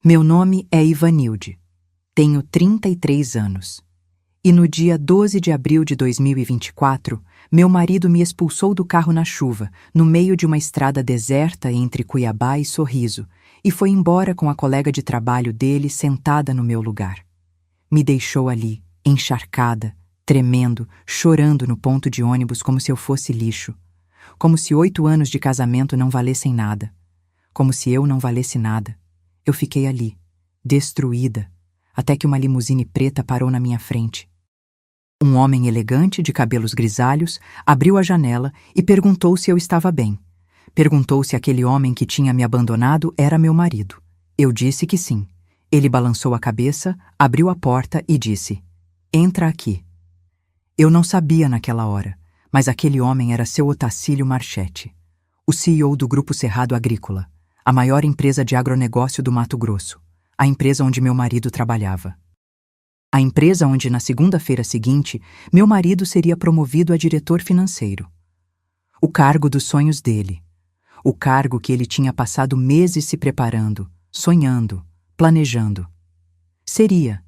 Meu nome é Ivanilde. Tenho 33 anos. E no dia 12 de abril de 2024, meu marido me expulsou do carro na chuva, no meio de uma estrada deserta entre Cuiabá e Sorriso, e foi embora com a colega de trabalho dele sentada no meu lugar. Me deixou ali, encharcada, tremendo, chorando no ponto de ônibus como se eu fosse lixo. Como se 8 anos de casamento não valessem nada. Como se eu não valesse nada. Eu fiquei ali, destruída, até que uma limusine preta parou na minha frente. Um homem elegante, de cabelos grisalhos, abriu a janela e perguntou se eu estava bem. Perguntou se aquele homem que tinha me abandonado era meu marido. Eu disse que sim. Ele balançou a cabeça, abriu a porta e disse: "Entra aqui." Eu não sabia naquela hora, mas aquele homem era seu Otacílio Marchetti, o CEO do Grupo Cerrado Agrícola, a maior empresa de agronegócio do Mato Grosso, a empresa onde meu marido trabalhava. A empresa onde, na segunda-feira seguinte, meu marido seria promovido a diretor financeiro. O cargo dos sonhos dele. O cargo que ele tinha passado meses se preparando, sonhando, planejando. Seria.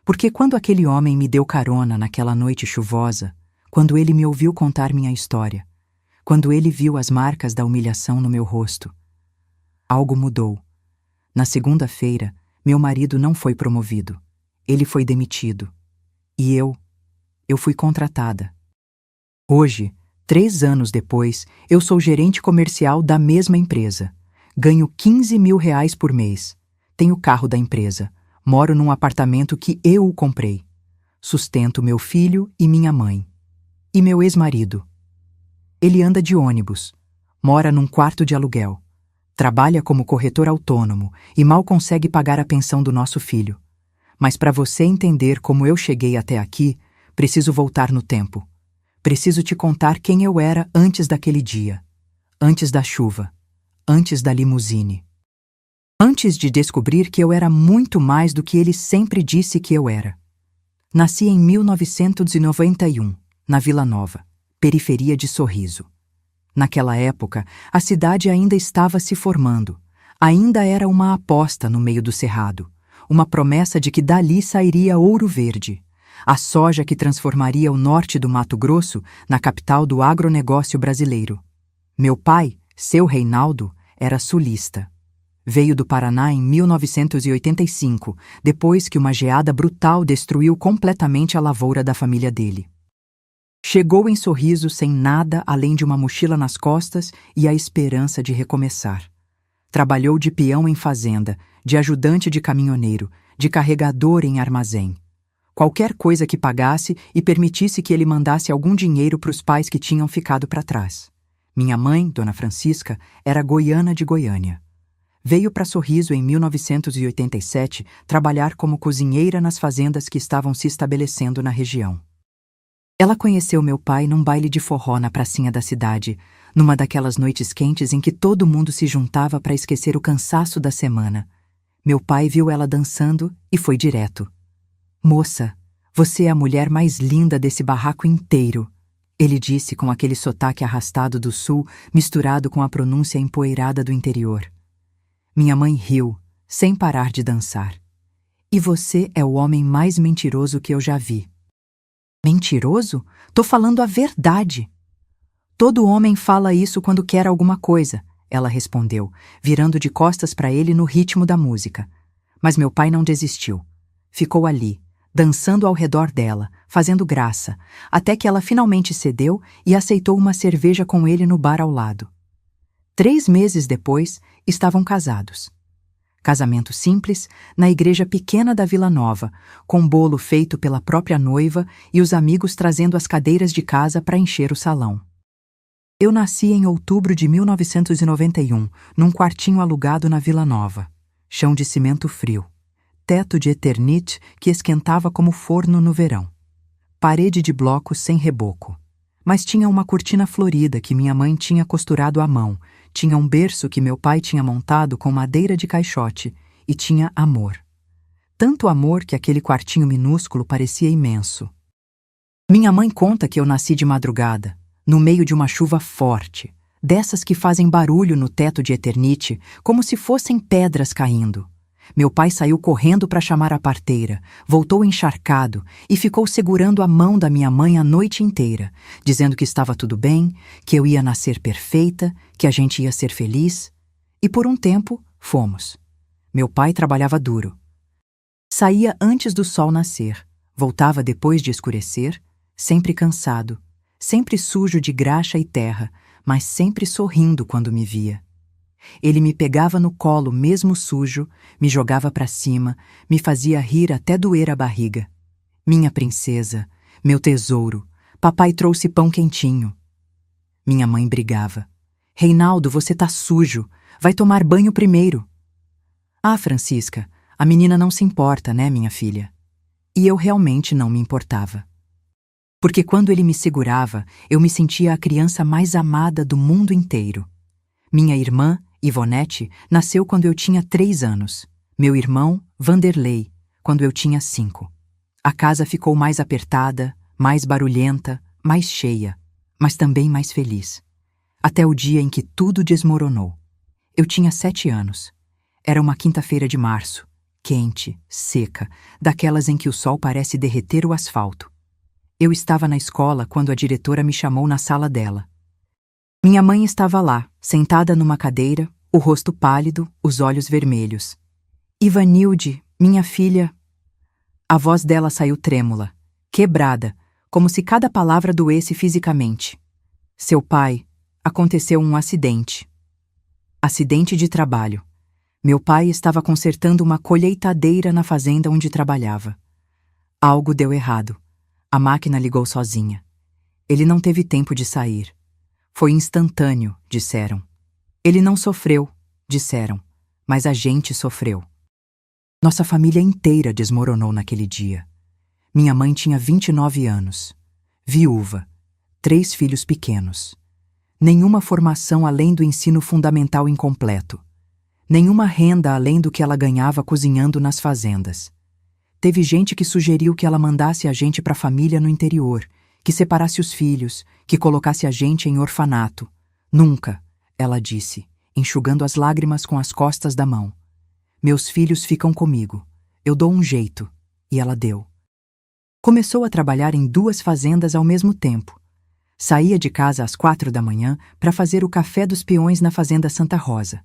Porque quando aquele homem me deu carona naquela noite chuvosa, quando ele me ouviu contar minha história, quando ele viu as marcas da humilhação no meu rosto, algo mudou. Na segunda-feira, meu marido não foi promovido. Ele foi demitido. E eu fui contratada. Hoje, 3 anos depois, eu sou gerente comercial da mesma empresa. Ganho R$ 15.000 por mês. Tenho o carro da empresa. Moro num apartamento que eu comprei. Sustento meu filho e minha mãe. E meu ex-marido. Ele anda de ônibus. Mora num quarto de aluguel. Trabalha como corretor autônomo e mal consegue pagar a pensão do nosso filho. Mas para você entender como eu cheguei até aqui, preciso voltar no tempo. Preciso te contar quem eu era antes daquele dia. Antes da chuva. Antes da limusine. Antes de descobrir que eu era muito mais do que ele sempre disse que eu era. Nasci em 1991, na Vila Nova, periferia de Sorriso. Naquela época, a cidade ainda estava se formando. Ainda era uma aposta no meio do cerrado. Uma promessa de que dali sairia ouro verde. A soja que transformaria o norte do Mato Grosso na capital do agronegócio brasileiro. Meu pai, seu Reinaldo, era sulista. Veio do Paraná em 1985, depois que uma geada brutal destruiu completamente a lavoura da família dele. Chegou em Sorriso sem nada além de uma mochila nas costas e a esperança de recomeçar. Trabalhou de peão em fazenda, de ajudante de caminhoneiro, de carregador em armazém. Qualquer coisa que pagasse e permitisse que ele mandasse algum dinheiro para os pais que tinham ficado para trás. Minha mãe, Dona Francisca, era goiana de Goiânia. Veio para Sorriso em 1987 trabalhar como cozinheira nas fazendas que estavam se estabelecendo na região. Ela conheceu meu pai num baile de forró na pracinha da cidade, numa daquelas noites quentes em que todo mundo se juntava para esquecer o cansaço da semana. Meu pai viu ela dançando e foi direto. "Moça, você é a mulher mais linda desse barraco inteiro", ele disse com aquele sotaque arrastado do sul misturado com a pronúncia empoeirada do interior. Minha mãe riu, sem parar de dançar. "E você é o homem mais mentiroso que eu já vi." "Mentiroso? Tô falando a verdade." "Todo homem fala isso quando quer alguma coisa", ela respondeu, virando de costas para ele no ritmo da música. Mas meu pai não desistiu. Ficou ali, dançando ao redor dela, fazendo graça, até que ela finalmente cedeu e aceitou uma cerveja com ele no bar ao lado. 3 meses depois, estavam casados. Casamento simples, na igreja pequena da Vila Nova, com bolo feito pela própria noiva e os amigos trazendo as cadeiras de casa para encher o salão. Eu nasci em outubro de 1991, num quartinho alugado na Vila Nova. Chão de cimento frio. Teto de Eternit que esquentava como forno no verão. Parede de bloco sem reboco. Mas tinha uma cortina florida que minha mãe tinha costurado à mão, tinha um berço que meu pai tinha montado com madeira de caixote e tinha amor. Tanto amor que aquele quartinho minúsculo parecia imenso. Minha mãe conta que eu nasci de madrugada, no meio de uma chuva forte, dessas que fazem barulho no teto de Eternit, como se fossem pedras caindo. Meu pai saiu correndo para chamar a parteira, voltou encharcado e ficou segurando a mão da minha mãe a noite inteira, dizendo que estava tudo bem, que eu ia nascer perfeita, que a gente ia ser feliz. E por um tempo, fomos. Meu pai trabalhava duro. Saía antes do sol nascer, voltava depois de escurecer, sempre cansado, sempre sujo de graxa e terra, mas sempre sorrindo quando me via. Ele me pegava no colo mesmo sujo, me jogava para cima, me fazia rir até doer a barriga. Minha princesa, meu tesouro, papai trouxe pão quentinho. Minha mãe brigava. Reinaldo, você tá sujo, vai tomar banho primeiro. Ah, Francisca, a menina não se importa, né, minha filha? E eu realmente não me importava. Porque quando ele me segurava, eu me sentia a criança mais amada do mundo inteiro. Minha irmã, Ivonete, nasceu quando eu tinha 3 anos. Meu irmão, Vanderlei, quando eu tinha 5. A casa ficou mais apertada, mais barulhenta, mais cheia, mas também mais feliz. Até o dia em que tudo desmoronou. Eu tinha 7 anos. Era uma quinta-feira de março, quente, seca, daquelas em que o sol parece derreter o asfalto. Eu estava na escola quando a diretora me chamou na sala dela. Minha mãe estava lá, sentada numa cadeira, o rosto pálido, os olhos vermelhos. Ivanilde, minha filha... A voz dela saiu trêmula, quebrada, como se cada palavra doesse fisicamente. Seu pai, aconteceu um acidente. Acidente de trabalho. Meu pai estava consertando uma colheitadeira na fazenda onde trabalhava. Algo deu errado. A máquina ligou sozinha. Ele não teve tempo de sair. Foi instantâneo, disseram. Ele não sofreu, disseram, mas a gente sofreu. Nossa família inteira desmoronou naquele dia. Minha mãe tinha 29 anos, viúva, 3 filhos pequenos. Nenhuma formação além do ensino fundamental incompleto. Nenhuma renda além do que ela ganhava cozinhando nas fazendas. Teve gente que sugeriu que ela mandasse a gente para a família no interior, que separasse os filhos, que colocasse a gente em orfanato. Nunca, ela disse, enxugando as lágrimas com as costas da mão. Meus filhos ficam comigo. Eu dou um jeito. E ela deu. Começou a trabalhar em 2 fazendas ao mesmo tempo. Saía de casa às 4 da manhã para fazer o café dos peões na fazenda Santa Rosa.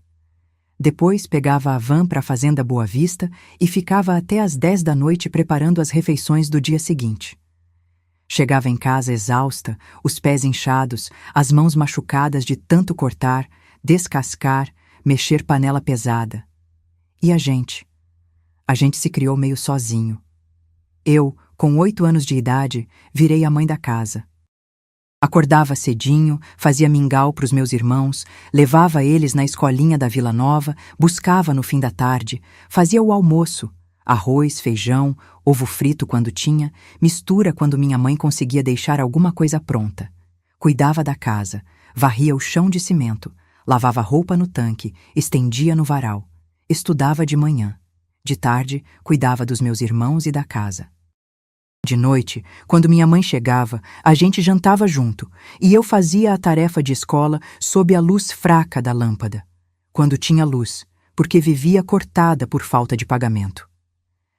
Depois pegava a van para a fazenda Boa Vista e ficava até às 10 da noite preparando as refeições do dia seguinte. Chegava em casa exausta, os pés inchados, as mãos machucadas de tanto cortar, descascar, mexer panela pesada. E a gente? A gente se criou meio sozinho. Eu, com 8 anos de idade, virei a mãe da casa. Acordava cedinho, fazia mingau para os meus irmãos, levava eles na escolinha da Vila Nova, buscava no fim da tarde, fazia o almoço, arroz, feijão, ovo frito quando tinha, mistura quando minha mãe conseguia deixar alguma coisa pronta. Cuidava da casa, varria o chão de cimento, lavava roupa no tanque, estendia no varal. Estudava de manhã. De tarde, cuidava dos meus irmãos e da casa. De noite, quando minha mãe chegava, a gente jantava junto, e eu fazia a tarefa de escola sob a luz fraca da lâmpada. Quando tinha luz, porque vivia cortada por falta de pagamento.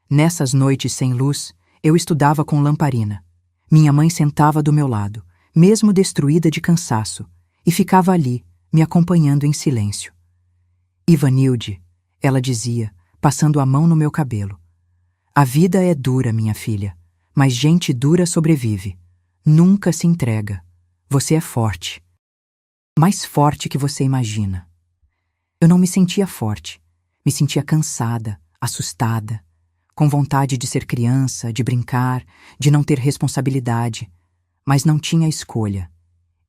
Nessas noites sem luz, eu estudava com lamparina. Minha mãe sentava do meu lado, mesmo destruída de cansaço, e ficava ali, me acompanhando em silêncio. Ivanilde, ela dizia, passando a mão no meu cabelo. A vida é dura, minha filha. Mas gente dura sobrevive. Nunca se entrega. Você é forte. Mais forte que você imagina. Eu não me sentia forte. Me sentia cansada, assustada, com vontade de ser criança, de brincar, de não ter responsabilidade. Mas não tinha escolha.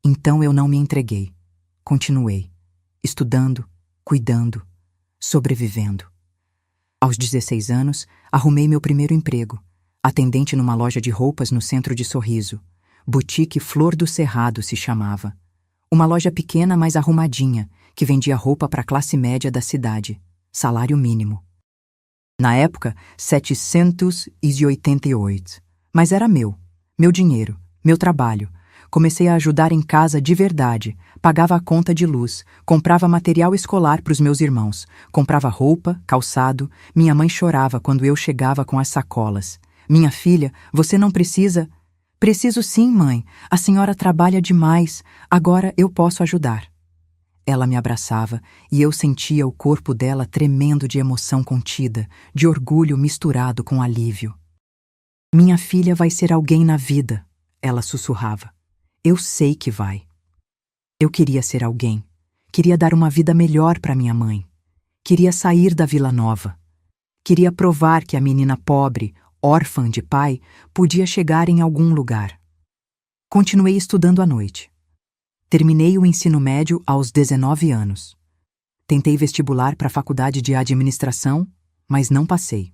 Então eu não me entreguei. Continuei. Estudando, cuidando, sobrevivendo. Aos 16 anos, arrumei meu primeiro emprego. Atendente numa loja de roupas no centro de Sorriso. Boutique Flor do Cerrado se chamava. Uma loja pequena, mas arrumadinha, que vendia roupa para a classe média da cidade. Salário mínimo. Na época, 788. Mas era meu dinheiro, meu trabalho. Comecei a ajudar em casa de verdade, pagava a conta de luz, comprava material escolar para os meus irmãos, comprava roupa, calçado. Minha mãe chorava quando eu chegava com as sacolas. Minha filha, você não precisa... Preciso sim, mãe. A senhora trabalha demais. Agora eu posso ajudar. Ela me abraçava e eu sentia o corpo dela tremendo de emoção contida, de orgulho misturado com alívio. Minha filha vai ser alguém na vida, ela sussurrava. Eu sei que vai. Eu queria ser alguém. Queria dar uma vida melhor para minha mãe. Queria sair da Vila Nova. Queria provar que a menina pobre, órfã de pai, podia chegar em algum lugar. Continuei estudando à noite. Terminei o ensino médio aos 19 anos. Tentei vestibular para a faculdade de administração, mas não passei.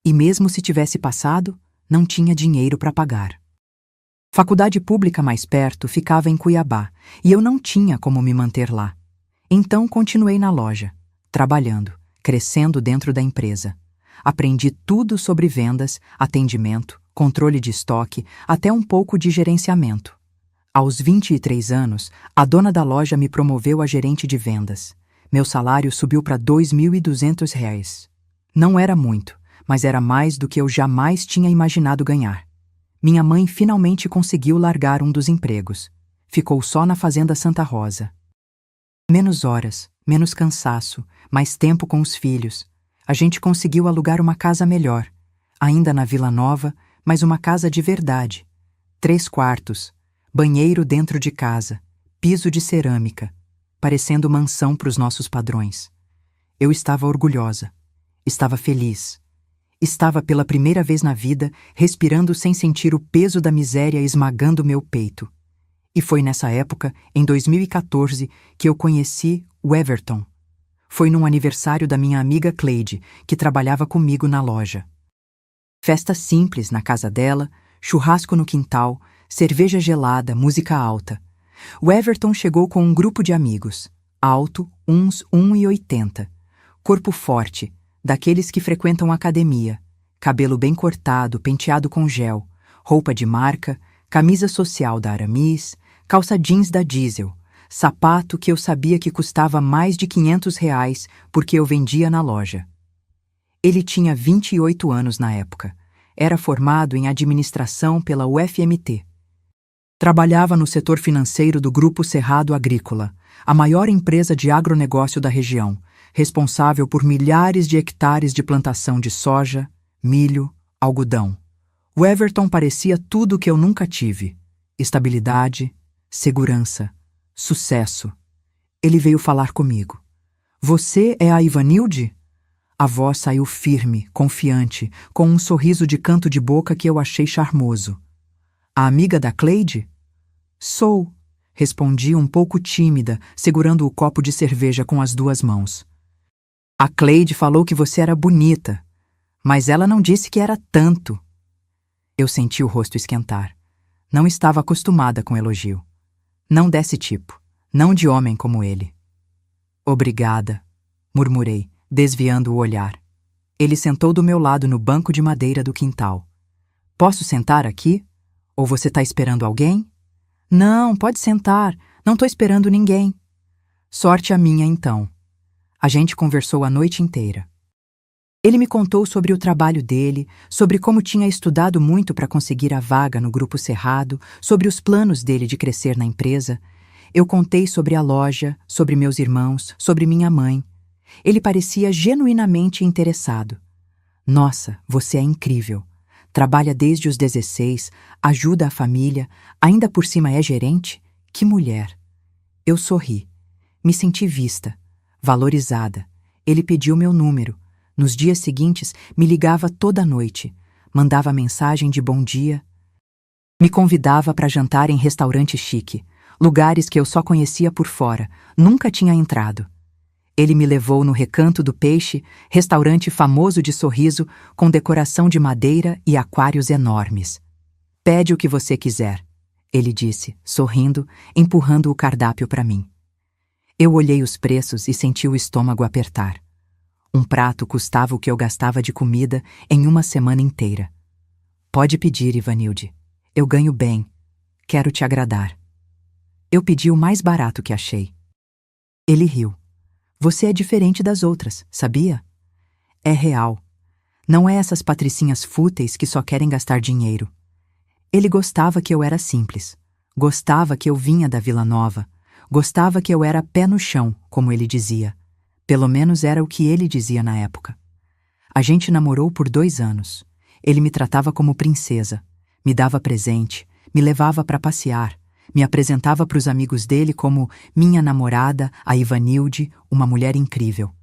E mesmo se tivesse passado, não tinha dinheiro para pagar. Faculdade pública mais perto ficava em Cuiabá, e eu não tinha como me manter lá. Então continuei na loja, trabalhando, crescendo dentro da empresa. Aprendi tudo sobre vendas, atendimento, controle de estoque, até um pouco de gerenciamento. Aos 23 anos, a dona da loja me promoveu a gerente de vendas. Meu salário subiu para R$ 2.200. Não era muito, mas era mais do que eu jamais tinha imaginado ganhar. Minha mãe finalmente conseguiu largar um dos empregos. Ficou só na Fazenda Santa Rosa. Menos horas, menos cansaço, mais tempo com os filhos. A gente conseguiu alugar uma casa melhor, ainda na Vila Nova, mas uma casa de verdade. 3 quartos, banheiro dentro de casa, piso de cerâmica, parecendo mansão para os nossos padrões. Eu estava orgulhosa, estava feliz. Estava pela primeira vez na vida respirando sem sentir o peso da miséria esmagando meu peito. E foi nessa época, em 2014, que eu conheci o Everton. Foi num aniversário da minha amiga Cleide, que trabalhava comigo na loja. Festa simples na casa dela, churrasco no quintal, cerveja gelada, música alta. O Everton chegou com um grupo de amigos, alto, uns 1,80, corpo forte, daqueles que frequentam academia, cabelo bem cortado, penteado com gel, roupa de marca, camisa social da Aramis, calça jeans da Diesel, sapato que eu sabia que custava mais de R$ 500 porque eu vendia na loja. Ele tinha 28 anos na época. Era formado em administração pela UFMT. Trabalhava no setor financeiro do Grupo Cerrado Agrícola, a maior empresa de agronegócio da região, responsável por milhares de hectares de plantação de soja, milho, algodão. O Everton parecia tudo o que eu nunca tive: estabilidade, segurança, sucesso. Ele veio falar comigo. Você é a Ivanilde? A voz saiu firme, confiante, com um sorriso de canto de boca que eu achei charmoso. A amiga da Cleide? Sou, respondi um pouco tímida, segurando o copo de cerveja com as 2 mãos. A Cleide falou que você era bonita, mas ela não disse que era tanto. Eu senti o rosto esquentar. Não estava acostumada com elogio. Não desse tipo, não de homem como ele. Obrigada, murmurei, desviando o olhar. Ele sentou do meu lado no banco de madeira do quintal. Posso sentar aqui? Ou você está esperando alguém? Não, pode sentar, não estou esperando ninguém. Sorte a minha, então. A gente conversou a noite inteira. Ele me contou sobre o trabalho dele, sobre como tinha estudado muito para conseguir a vaga no Grupo Cerrado, sobre os planos dele de crescer na empresa. Eu contei sobre a loja, sobre meus irmãos, sobre minha mãe. Ele parecia genuinamente interessado. Nossa, você é incrível. Trabalha desde os 16, ajuda a família, ainda por cima é gerente? Que mulher! Eu sorri. Me senti vista, valorizada. Ele pediu meu número. Nos dias seguintes, me ligava toda noite, mandava mensagem de bom dia. Me convidava para jantar em restaurante chique, lugares que eu só conhecia por fora, nunca tinha entrado. Ele me levou no Recanto do Peixe, restaurante famoso de sorriso, com decoração de madeira e aquários enormes. Pede o que você quiser, ele disse, sorrindo, empurrando o cardápio para mim. Eu olhei os preços e senti o estômago apertar. Um prato custava o que eu gastava de comida em uma semana inteira. Pode pedir, Ivanilde. Eu ganho bem. Quero te agradar. Eu pedi o mais barato que achei. Ele riu. Você é diferente das outras, sabia? É real. Não é essas patricinhas fúteis que só querem gastar dinheiro. Ele gostava que eu era simples. Gostava que eu vinha da Vila Nova. Gostava que eu era pé no chão, como ele dizia. Pelo menos era o que ele dizia na época. A gente namorou por 2 anos. Ele me tratava como princesa. Me dava presente, me levava para passear, me apresentava para os amigos dele como minha namorada, a Ivanilde, uma mulher incrível.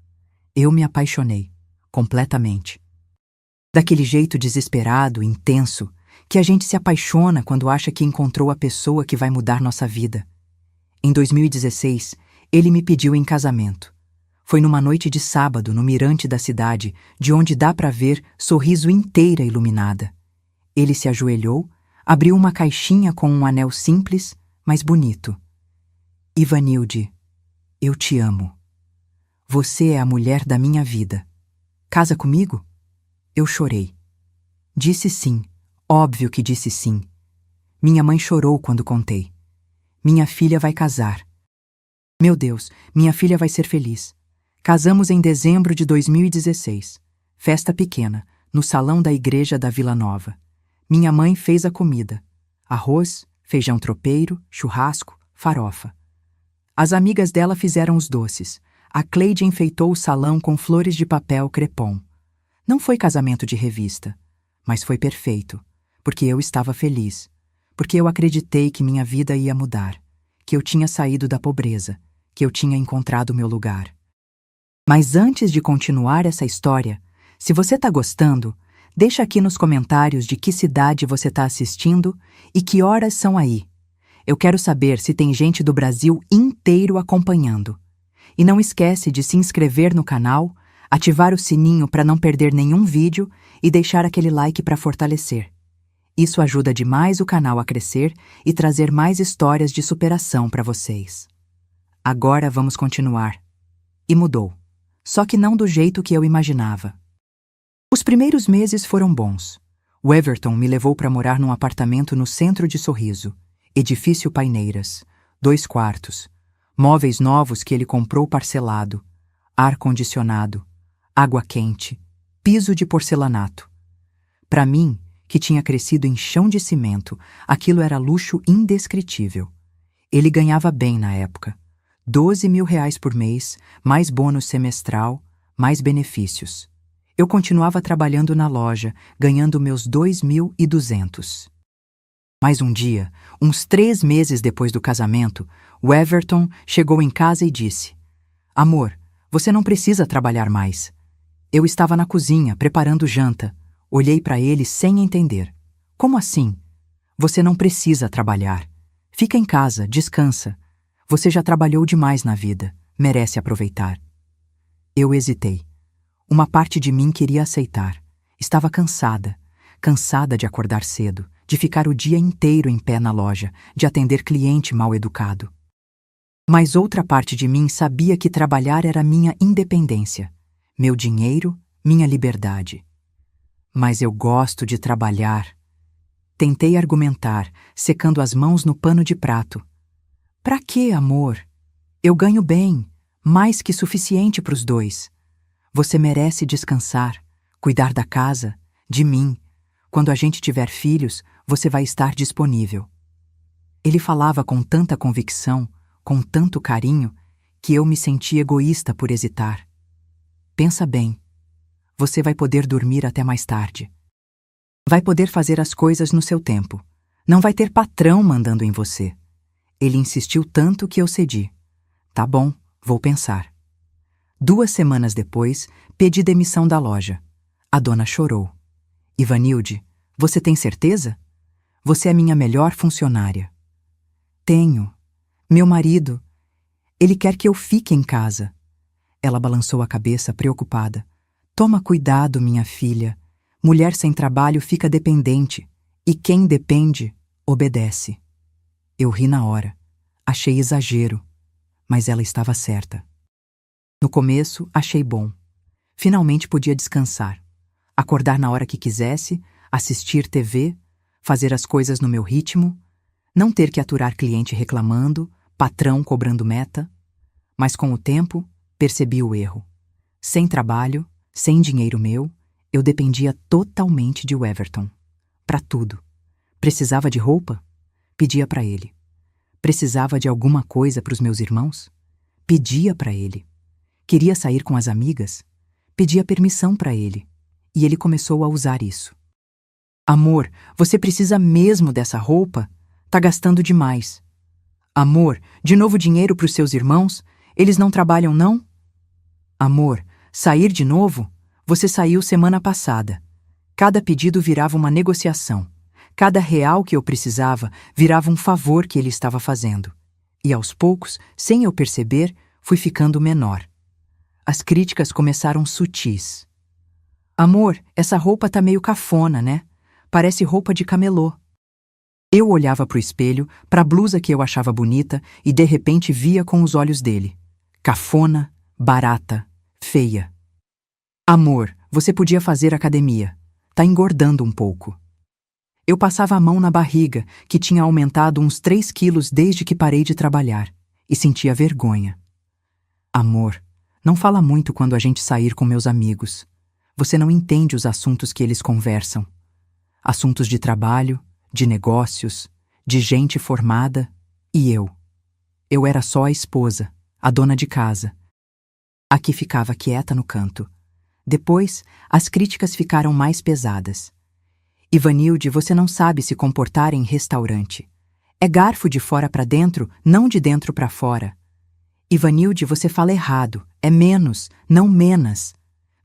Eu me apaixonei, completamente. Daquele jeito desesperado, intenso, que a gente se apaixona quando acha que encontrou a pessoa que vai mudar nossa vida. Em 2016, ele me pediu em casamento. Foi numa noite de sábado, no mirante da cidade, de onde dá para ver Sorriso inteira iluminada. Ele se ajoelhou, abriu uma caixinha com um anel simples, mas bonito. Ivanilde, eu te amo. Você é a mulher da minha vida. Casa comigo? Eu chorei. Disse sim, óbvio que disse sim. Minha mãe chorou quando contei. Minha filha vai casar. Meu Deus, minha filha vai ser feliz. Casamos em dezembro de 2016. Festa pequena, no salão da igreja da Vila Nova. Minha mãe fez a comida. Arroz, feijão tropeiro, churrasco, farofa. As amigas dela fizeram os doces. A Cleide enfeitou o salão com flores de papel crepom. Não foi casamento de revista, mas foi perfeito, porque eu estava feliz, porque eu acreditei que minha vida ia mudar, que eu tinha saído da pobreza, que eu tinha encontrado meu lugar. Mas antes de continuar essa história, se você está gostando, deixa aqui nos comentários de que cidade você está assistindo e que horas são aí. Eu quero saber se tem gente do Brasil inteiro acompanhando. E não esquece de se inscrever no canal, ativar o sininho para não perder nenhum vídeo e deixar aquele like para fortalecer. Isso ajuda demais o canal a crescer e trazer mais histórias de superação para vocês. Agora vamos continuar. E mudou. Só que não do jeito que eu imaginava. Os primeiros meses foram bons. O Everton me levou para morar num apartamento no centro de Sorriso, edifício Paineiras, 2 quartos, móveis novos que ele comprou parcelado, ar-condicionado, água quente, piso de porcelanato. Para mim, que tinha crescido em chão de cimento, aquilo era luxo indescritível. Ele ganhava bem na época. R$ 12.000 por mês, mais bônus semestral, mais benefícios. Eu continuava trabalhando na loja, ganhando meus 2.200. Mas um dia, uns 3 meses depois do casamento, o Everton chegou em casa e disse: Amor, você não precisa trabalhar mais. Eu estava na cozinha, preparando janta. Olhei para ele sem entender. Como assim? Você não precisa trabalhar. Fica em casa, descansa. Você já trabalhou demais na vida, merece aproveitar. Eu hesitei. Uma parte de mim queria aceitar. Estava cansada de acordar cedo, de ficar o dia inteiro em pé na loja, de atender cliente mal educado. Mas outra parte de mim sabia que trabalhar era minha independência, meu dinheiro, minha liberdade. Mas eu gosto de trabalhar. Tentei argumentar, secando as mãos no pano de prato. Pra quê, amor? Eu ganho bem, mais que suficiente para os 2. Você merece descansar, cuidar da casa, de mim. Quando a gente tiver filhos, você vai estar disponível. Ele falava com tanta convicção, com tanto carinho, que eu me senti egoísta por hesitar. Pensa bem. Você vai poder dormir até mais tarde. Vai poder fazer as coisas no seu tempo. Não vai ter patrão mandando em você. Ele insistiu tanto que eu cedi. Tá bom, vou pensar. 2 semanas depois, pedi demissão da loja. A dona chorou. Ivanilde, você tem certeza? Você é minha melhor funcionária. Tenho. Meu marido. Ele quer que eu fique em casa. Ela balançou a cabeça, preocupada. Toma cuidado, minha filha. Mulher sem trabalho fica dependente. E quem depende, obedece. Eu ri na hora. Achei exagero. Mas ela estava certa. No começo, achei bom. Finalmente podia descansar. Acordar na hora que quisesse, assistir TV, fazer as coisas no meu ritmo. Não ter que aturar cliente reclamando, patrão cobrando meta. Mas com o tempo, percebi o erro. Sem trabalho, sem dinheiro meu, eu dependia totalmente de Everton. Para tudo. Precisava de roupa? Pedia para ele. Precisava de alguma coisa para os meus irmãos? Pedia para ele. Queria sair com as amigas? Pedia permissão para ele. E ele começou a usar isso. Amor, você precisa mesmo dessa roupa? Tá gastando demais. Amor, de novo dinheiro para os seus irmãos? Eles não trabalham, não? Amor, sair de novo? Você saiu semana passada. Cada pedido virava uma negociação. Cada real que eu precisava virava um favor que ele estava fazendo. E aos poucos, sem eu perceber, fui ficando menor. As críticas começaram sutis. Amor, essa roupa tá meio cafona, né? Parece roupa de camelô. Eu olhava pro espelho, pra blusa que eu achava bonita e de repente via com os olhos dele. Cafona, barata, feia. Amor, você podia fazer academia. Tá engordando um pouco. Eu passava a mão na barriga, que tinha aumentado uns 3 quilos desde que parei de trabalhar, e sentia vergonha. Amor, não fala muito quando a gente sair com meus amigos. Você não entende os assuntos que eles conversam. Assuntos de trabalho, de negócios, de gente formada e eu. Eu era só a esposa, a dona de casa. Aqui ficava quieta no canto. Depois, as críticas ficaram mais pesadas. Ivanilde, você não sabe se comportar em restaurante. É garfo de fora para dentro, não de dentro para fora. Ivanilde, você fala errado. É menos, não menos.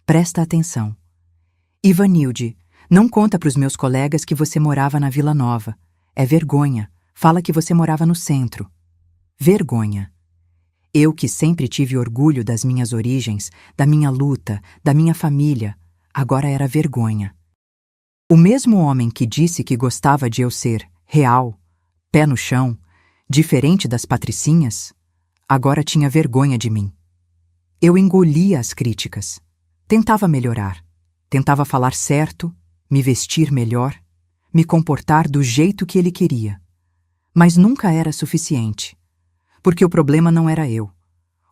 Presta atenção. Ivanilde, não conta para os meus colegas que você morava na Vila Nova. É vergonha. Fala que você morava no centro. Vergonha. Eu que sempre tive orgulho das minhas origens, da minha luta, da minha família, agora era vergonha. O mesmo homem que disse que gostava de eu ser real, pé no chão, diferente das patricinhas, agora tinha vergonha de mim. Eu engolia as críticas. Tentava melhorar. Tentava falar certo, me vestir melhor, me comportar do jeito que ele queria. Mas nunca era suficiente. Porque o problema não era eu.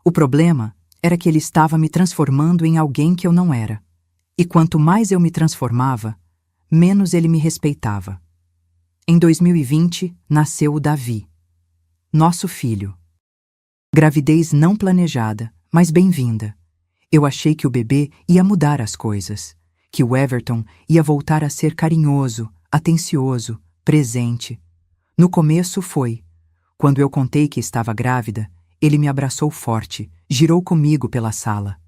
O problema era que ele estava me transformando em alguém que eu não era. E quanto mais eu me transformava, menos ele me respeitava. Em 2020, nasceu o Davi. Nosso filho. Gravidez não planejada, mas bem-vinda. Eu achei que o bebê ia mudar as coisas, que o Everton ia voltar a ser carinhoso, atencioso, presente. No começo foi. Quando eu contei que estava grávida, ele me abraçou forte, girou comigo pela sala.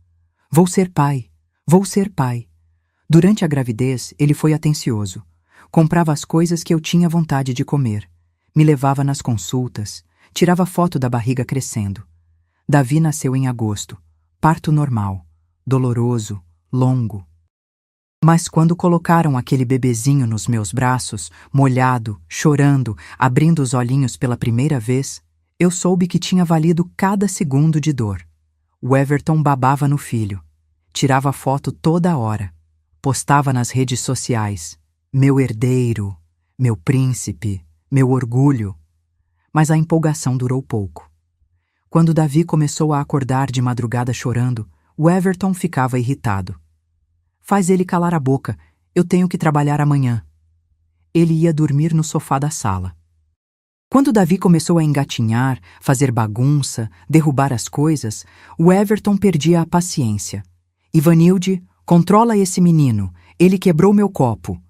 Vou ser pai, vou ser pai. Durante a gravidez, ele foi atencioso. Comprava as coisas que eu tinha vontade de comer. Me levava nas consultas, tirava foto da barriga crescendo. Davi nasceu em agosto. Parto normal, doloroso, longo. Mas quando colocaram aquele bebezinho nos meus braços, molhado, chorando, abrindo os olhinhos pela primeira vez, eu soube que tinha valido cada segundo de dor. O Everton babava no filho. Tirava foto toda hora. Postava nas redes sociais. Meu herdeiro, meu príncipe, meu orgulho. Mas a empolgação durou pouco. Quando Davi começou a acordar de madrugada chorando, o Everton ficava irritado. Faz ele calar a boca, eu tenho que trabalhar amanhã. Ele ia dormir no sofá da sala. Quando Davi começou a engatinhar, fazer bagunça, derrubar as coisas, o Everton perdia a paciência. Ivanilde, controla esse menino, ele quebrou meu copo.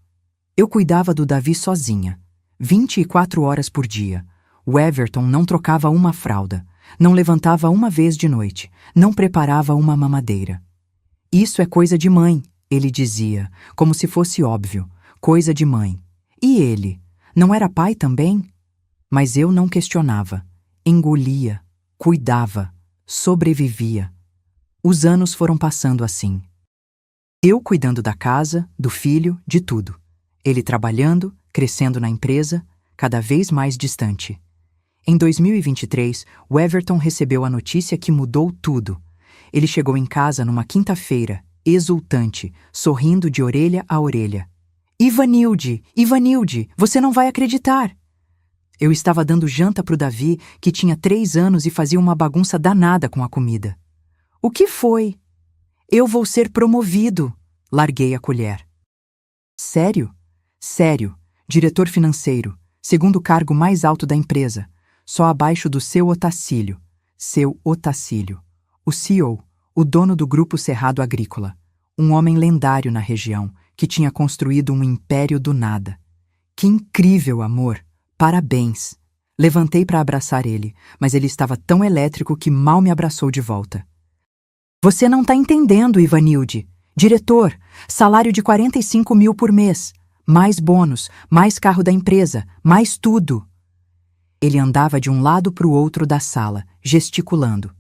Eu cuidava do Davi sozinha, 24 horas por dia. O Everton não trocava uma fralda, não levantava uma vez de noite, não preparava uma mamadeira. Isso é coisa de mãe, ele dizia, como se fosse óbvio, coisa de mãe. E ele, não era pai também? Mas eu não questionava, engolia, cuidava, sobrevivia. Os anos foram passando assim. Eu cuidando da casa, do filho, de tudo. Ele trabalhando, crescendo na empresa, cada vez mais distante. Em 2023, o Everton recebeu a notícia que mudou tudo. Ele chegou em casa numa quinta-feira, exultante, sorrindo de orelha a orelha. Ivanilde, Ivanilde, você não vai acreditar! Eu estava dando janta para o Davi, que tinha 3 anos e fazia uma bagunça danada com a comida. O que foi? Eu vou ser promovido. Larguei a colher. Sério? Sério. Diretor financeiro, segundo cargo mais alto da empresa, só abaixo do seu Otacílio. Seu Otacílio. O CEO, o dono do Grupo Cerrado Agrícola. Um homem lendário na região, que tinha construído um império do nada. Que incrível, amor! Parabéns! Levantei para abraçar ele, mas ele estava tão elétrico que mal me abraçou de volta. Você não está entendendo, Ivanilde. Diretor, salário de 45 mil por mês. Mais bônus, mais carro da empresa, mais tudo. Ele andava de um lado para o outro da sala, gesticulando.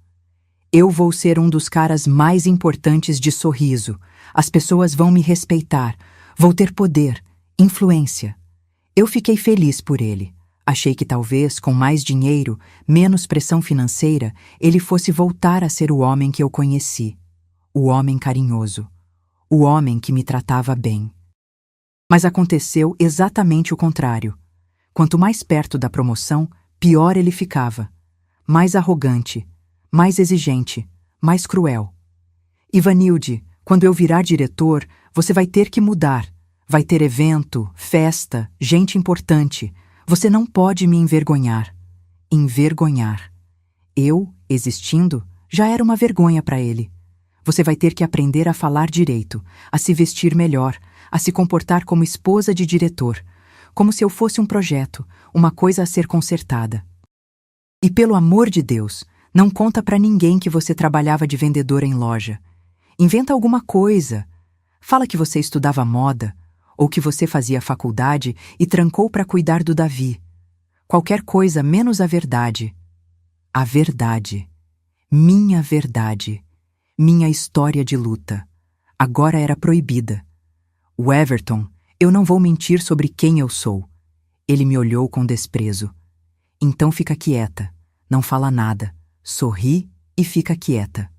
Eu vou ser um dos caras mais importantes de Sorriso. As pessoas vão me respeitar. Vou ter poder, influência. Eu fiquei feliz por ele. Achei que talvez, com mais dinheiro, menos pressão financeira, ele fosse voltar a ser o homem que eu conheci. O homem carinhoso. O homem que me tratava bem. Mas aconteceu exatamente o contrário. Quanto mais perto da promoção, pior ele ficava. Mais arrogante, mais exigente, mais cruel. Ivanilde, quando eu virar diretor, você vai ter que mudar. Vai ter evento, festa, gente importante. Você não pode me envergonhar. Envergonhar. Eu, existindo, já era uma vergonha para ele. Você vai ter que aprender a falar direito, a se vestir melhor, a se comportar como esposa de diretor, como se eu fosse um projeto, uma coisa a ser consertada. E pelo amor de Deus, não conta para ninguém que você trabalhava de vendedora em loja. Inventa alguma coisa. Fala que você estudava moda, ou que você fazia faculdade e trancou para cuidar do Davi. Qualquer coisa menos a verdade. A verdade. Minha verdade. Minha história de luta. Agora era proibida. O Everton, eu não vou mentir sobre quem eu sou. Ele me olhou com desprezo. Então fica quieta, não fala nada, sorri e fica quieta.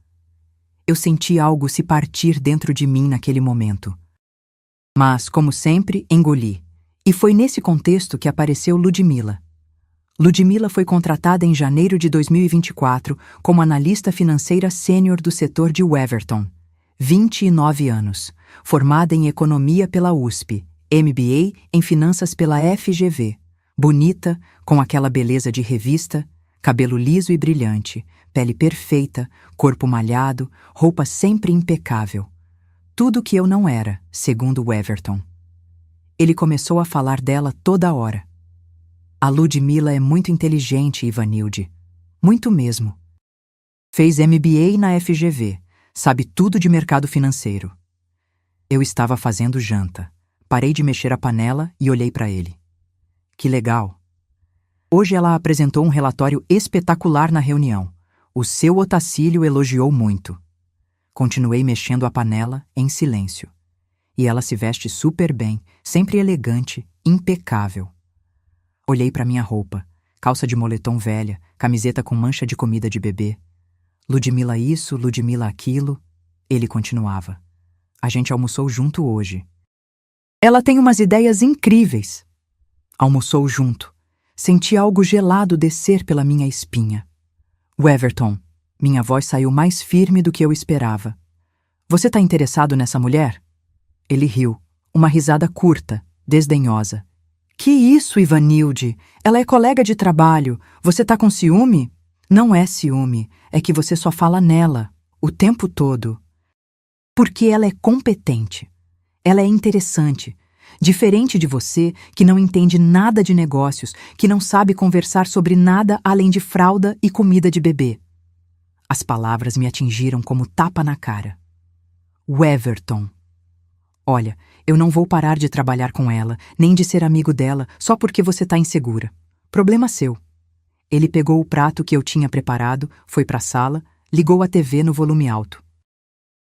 Eu senti algo se partir dentro de mim naquele momento. Mas, como sempre, engoli. E foi nesse contexto que apareceu Ludmila. Ludmila foi contratada em janeiro de 2024 como analista financeira sênior do setor de Everton. 29 anos, formada em economia pela USP, MBA em finanças pela FGV. Bonita, com aquela beleza de revista, cabelo liso e brilhante, pele perfeita, corpo malhado, roupa sempre impecável. Tudo que eu não era, segundo o Everton. Ele começou a falar dela toda hora. A Ludmila é muito inteligente, Ivanilde. Muito mesmo. Fez MBA na FGV, sabe tudo de mercado financeiro. Eu estava fazendo janta. Parei de mexer a panela e olhei para ele. Que legal. Hoje ela apresentou um relatório espetacular na reunião. O seu Otacílio elogiou muito. Continuei mexendo a panela em silêncio. E ela se veste super bem, sempre elegante, impecável. Olhei para minha roupa, calça de moletom velha, camiseta com mancha de comida de bebê. Ludmila isso, Ludmila aquilo. Ele continuava. A gente almoçou junto hoje. Ela tem umas ideias incríveis. Almoçou junto. Senti algo gelado descer pela minha espinha. Everton. Minha voz saiu mais firme do que eu esperava. Você está interessado nessa mulher? Ele riu, uma risada curta, desdenhosa. Que isso, Ivanilde? Ela é colega de trabalho. Você tá com ciúme? Não é ciúme, é que você só fala nela, o tempo todo. Porque ela é competente. Ela é interessante. Diferente de você, que não entende nada de negócios, que não sabe conversar sobre nada além de fralda e comida de bebê. As palavras me atingiram como tapa na cara. Everton. Olha, eu não vou parar de trabalhar com ela, nem de ser amigo dela, só porque você tá insegura. Problema seu. Ele pegou o prato que eu tinha preparado, foi pra sala, ligou a TV no volume alto.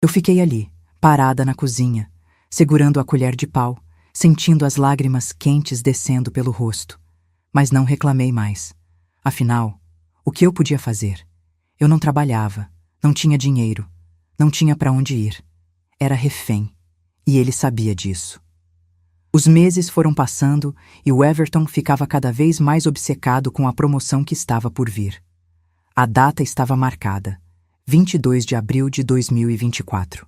Eu fiquei ali, parada na cozinha, segurando a colher de pau, sentindo as lágrimas quentes descendo pelo rosto. Mas não reclamei mais. Afinal, o que eu podia fazer? Eu não trabalhava, não tinha dinheiro, não tinha para onde ir. Era refém, e ele sabia disso. Os meses foram passando e o Everton ficava cada vez mais obcecado com a promoção que estava por vir. A data estava marcada, 22 de abril de 2024.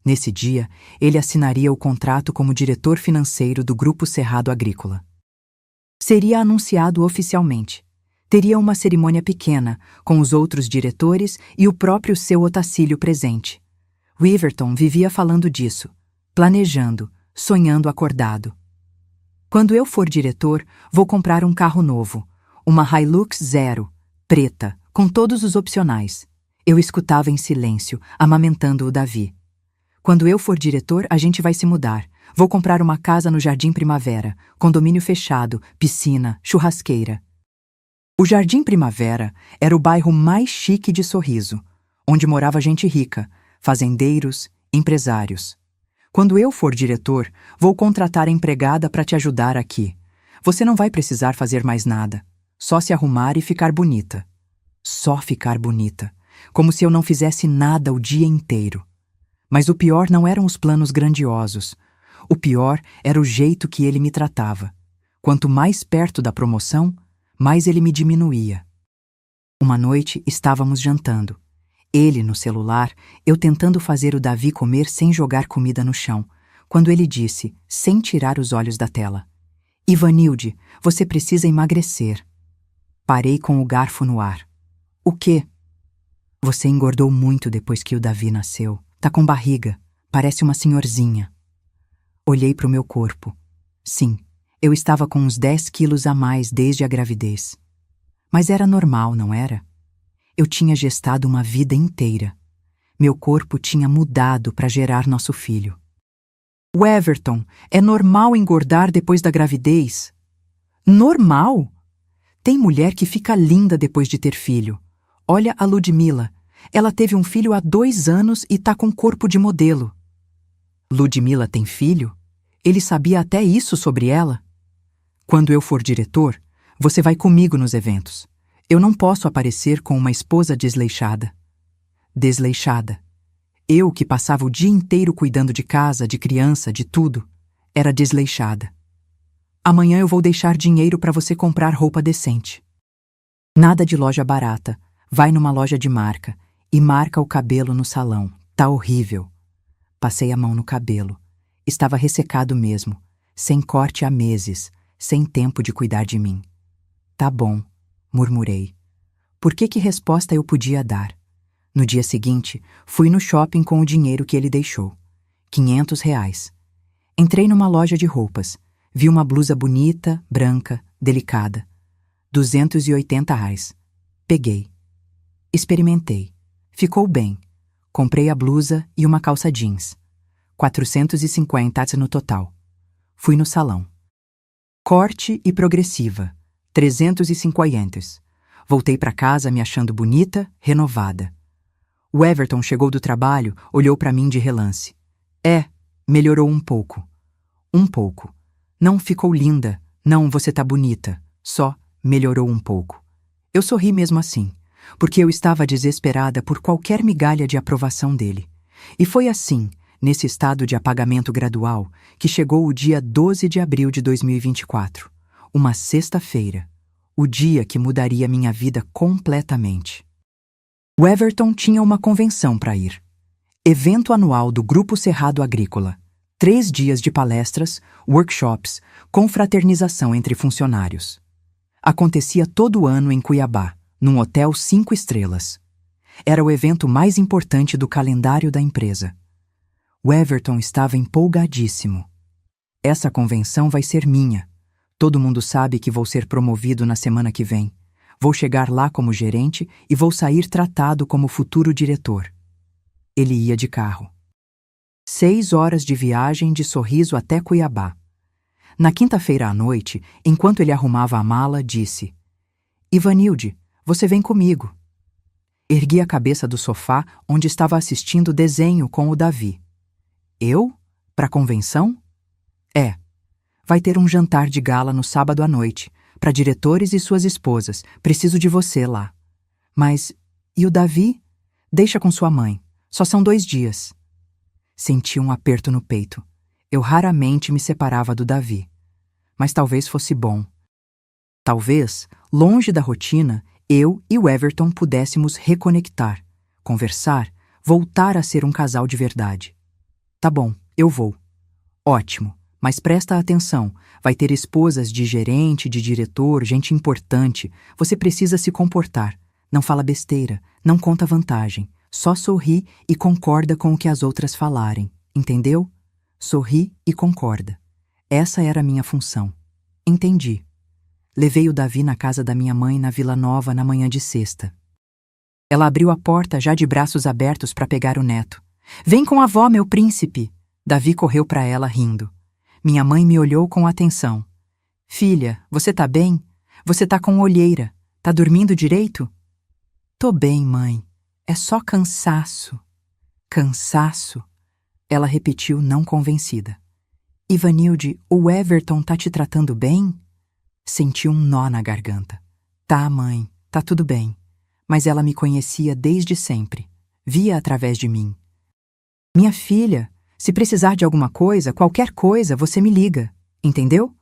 Nesse dia, ele assinaria o contrato como diretor financeiro do Grupo Cerrado Agrícola. Seria anunciado oficialmente. Teria uma cerimônia pequena, com os outros diretores e o próprio seu Otacílio presente. O Everton vivia falando disso, planejando, sonhando acordado. Quando eu for diretor, vou comprar um carro novo, uma Hilux Zero, preta, com todos os opcionais. Eu escutava em silêncio, amamentando o Davi. Quando eu for diretor, a gente vai se mudar. Vou comprar uma casa no Jardim Primavera, condomínio fechado, piscina, churrasqueira. O Jardim Primavera era o bairro mais chique de Sorriso, onde morava gente rica, fazendeiros, empresários. Quando eu for diretor, vou contratar a empregada para te ajudar aqui. Você não vai precisar fazer mais nada. Só se arrumar e ficar bonita. Só ficar bonita. Como se eu não fizesse nada o dia inteiro. Mas o pior não eram os planos grandiosos. O pior era o jeito que ele me tratava. Quanto mais perto da promoção, mais ele me diminuía. Uma noite estávamos jantando. Ele no celular, eu tentando fazer o Davi comer sem jogar comida no chão, quando ele disse, sem tirar os olhos da tela: "Ivanilde, você precisa emagrecer." Parei com o garfo no ar. "O quê?" "Você engordou muito depois que o Davi nasceu. Tá com barriga, parece uma senhorzinha." Olhei para o meu corpo. Sim, eu estava com uns 10 quilos a mais desde a gravidez. Mas era normal, não era? Eu tinha gestado uma vida inteira. Meu corpo tinha mudado para gerar nosso filho. "O Everton, é normal engordar depois da gravidez?" "Normal? Tem mulher que fica linda depois de ter filho. Olha a Ludmila. Ela teve um filho há 2 anos e tá com corpo de modelo." "Ludmila tem filho? Ele sabia até isso sobre ela?" "Quando eu for diretor, você vai comigo nos eventos. Eu não posso aparecer com uma esposa desleixada." Desleixada. Eu, que passava o dia inteiro cuidando de casa, de criança, de tudo, era desleixada. "Amanhã eu vou deixar dinheiro para você comprar roupa decente." Nada de loja barata. Vai numa loja de marca e marca o cabelo no salão. Tá horrível. Passei a mão no cabelo. Estava ressecado mesmo, sem corte há meses, sem tempo de cuidar de mim. "Tá bom", murmurei. Por que resposta eu podia dar? No dia seguinte, fui no shopping com o dinheiro que ele deixou. R$ 500. Entrei numa loja de roupas. Vi uma blusa bonita, branca, delicada. R$ 280. Peguei. Experimentei. Ficou bem. Comprei a blusa e uma calça jeans. 450 no total. Fui no salão. Corte e progressiva. 350. Voltei para casa me achando bonita, renovada. O Everton chegou do trabalho, olhou para mim de relance. Melhorou um pouco. Um pouco. Não ficou linda, não, você tá bonita. Só melhorou um pouco. Eu sorri mesmo assim, porque eu estava desesperada por qualquer migalha de aprovação dele. E foi assim, nesse estado de apagamento gradual, que chegou o dia 12 de abril de 2024, uma sexta-feira, o dia que mudaria minha vida completamente. O Everton tinha uma convenção para ir. Evento anual do Grupo Cerrado Agrícola. 3 dias de palestras, workshops, confraternização entre funcionários. Acontecia todo ano em Cuiabá, num hotel 5 estrelas. Era o evento mais importante do calendário da empresa. O Everton estava empolgadíssimo. Essa convenção vai ser minha. Todo mundo sabe que vou ser promovido na semana que vem. Vou chegar lá como gerente e vou sair tratado como futuro diretor. Ele ia de carro. 6 horas de viagem de Sorriso até Cuiabá. Na quinta-feira à noite, enquanto ele arrumava a mala, disse: "Ivanilde, você vem comigo." Ergui a cabeça do sofá onde estava assistindo desenho com o Davi. "Eu? Pra convenção?" "É. Vai ter um jantar de gala no sábado à noite, para diretores e suas esposas. Preciso de você lá." "Mas, e o Davi?" "Deixa com sua mãe. Só são 2 dias." Senti um aperto no peito. Eu raramente me separava do Davi. Mas talvez fosse bom. Talvez, longe da rotina, eu e o Everton pudéssemos reconectar, conversar, voltar a ser um casal de verdade. Tá bom, eu vou. Ótimo, mas presta atenção, vai ter esposas de gerente, de diretor, gente importante. Você precisa se comportar. Não fala besteira, não conta vantagem. Só sorri e concorda com o que as outras falarem. Entendeu? Sorri e concorda. Essa era a minha função. Entendi. Levei o Davi na casa da minha mãe na Vila Nova na manhã de sexta. Ela abriu a porta já de braços abertos para pegar o neto. Vem com a avó, meu príncipe! Davi correu para ela rindo. Minha mãe me olhou com atenção. Filha, você tá bem? Você tá com olheira. Tá dormindo direito? Tô bem, mãe. É só cansaço. Cansaço? Ela repetiu não convencida. Ivanilde, o Everton tá te tratando bem? Senti um nó na garganta. Tá, mãe, tá tudo bem. Mas ela me conhecia desde sempre. Via através de mim. Minha filha, se precisar de alguma coisa, qualquer coisa, você me liga. Entendeu?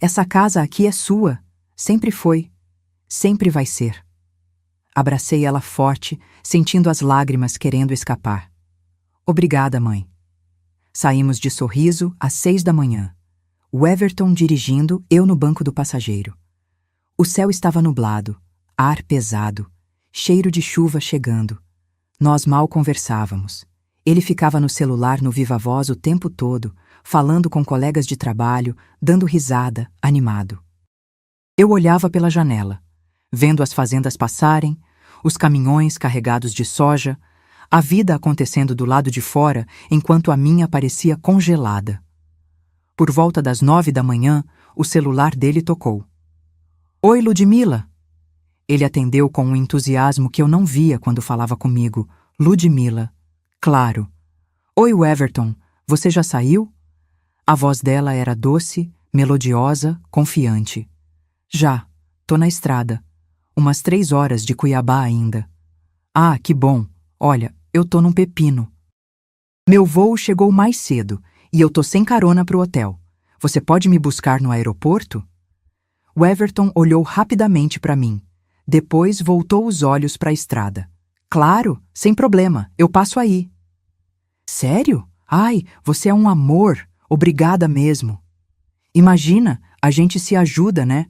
Essa casa aqui é sua. Sempre foi. Sempre vai ser. Abracei ela forte, sentindo as lágrimas querendo escapar. Obrigada, mãe. Saímos de Sorriso às 6 da manhã. O Everton dirigindo, eu no banco do passageiro. O céu estava nublado, ar pesado, cheiro de chuva chegando. Nós mal conversávamos. Ele ficava no celular no viva voz o tempo todo, falando com colegas de trabalho, dando risada, animado. Eu olhava pela janela, vendo as fazendas passarem, os caminhões carregados de soja, a vida acontecendo do lado de fora enquanto a minha parecia congelada. Por volta das 9 da manhã, o celular dele tocou. Oi, Ludmila. Ele atendeu com um entusiasmo que eu não via quando falava comigo. Ludmila. Claro. Oi, Everton. Você já saiu? A voz dela era doce, melodiosa, confiante. Já. Tô na estrada. Umas 3 horas de Cuiabá ainda. Ah, que bom. Olha, eu tô num pepino. Meu voo chegou mais cedo e eu tô sem carona pro hotel. Você pode me buscar no aeroporto? O Everton olhou rapidamente para mim. Depois voltou os olhos para a estrada. Claro, sem problema, eu passo aí. Sério? Ai, você é um amor. Obrigada mesmo. Imagina, a gente se ajuda, né?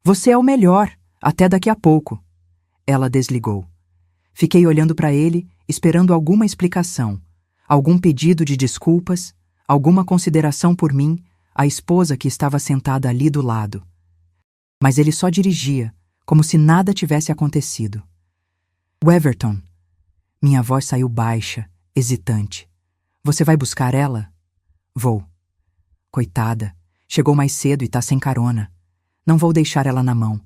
Você é o melhor. Até daqui a pouco. Ela desligou. Fiquei olhando para ele, esperando alguma explicação, algum pedido de desculpas, alguma consideração por mim, a esposa que estava sentada ali do lado. Mas ele só dirigia, como se nada tivesse acontecido. Everton. Minha voz saiu baixa, hesitante. Você vai buscar ela? Vou. Coitada, chegou mais cedo e tá sem carona. Não vou deixar ela na mão.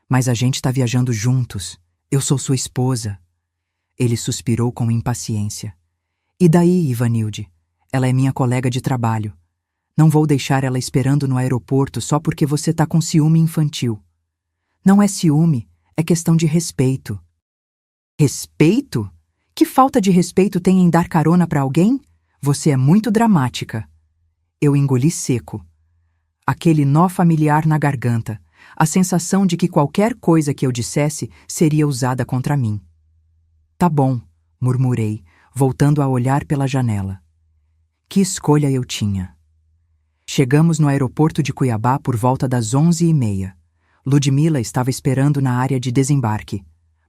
Mas a gente tá viajando juntos. Eu sou sua esposa. Ele suspirou com impaciência. E daí, Ivanilde? Ela é minha colega de trabalho. Não vou deixar ela esperando no aeroporto só porque você tá com ciúme infantil. Não é ciúme, é questão de respeito. Respeito? Que falta de respeito tem em dar carona pra alguém? Você é muito dramática. Eu engoli seco. Aquele nó familiar na garganta. A sensação de que qualquer coisa que eu dissesse seria usada contra mim. Tá bom, murmurei, voltando a olhar pela janela. Que escolha eu tinha. Chegamos no aeroporto de Cuiabá por volta das 11h30. Ludmila estava esperando na área de desembarque,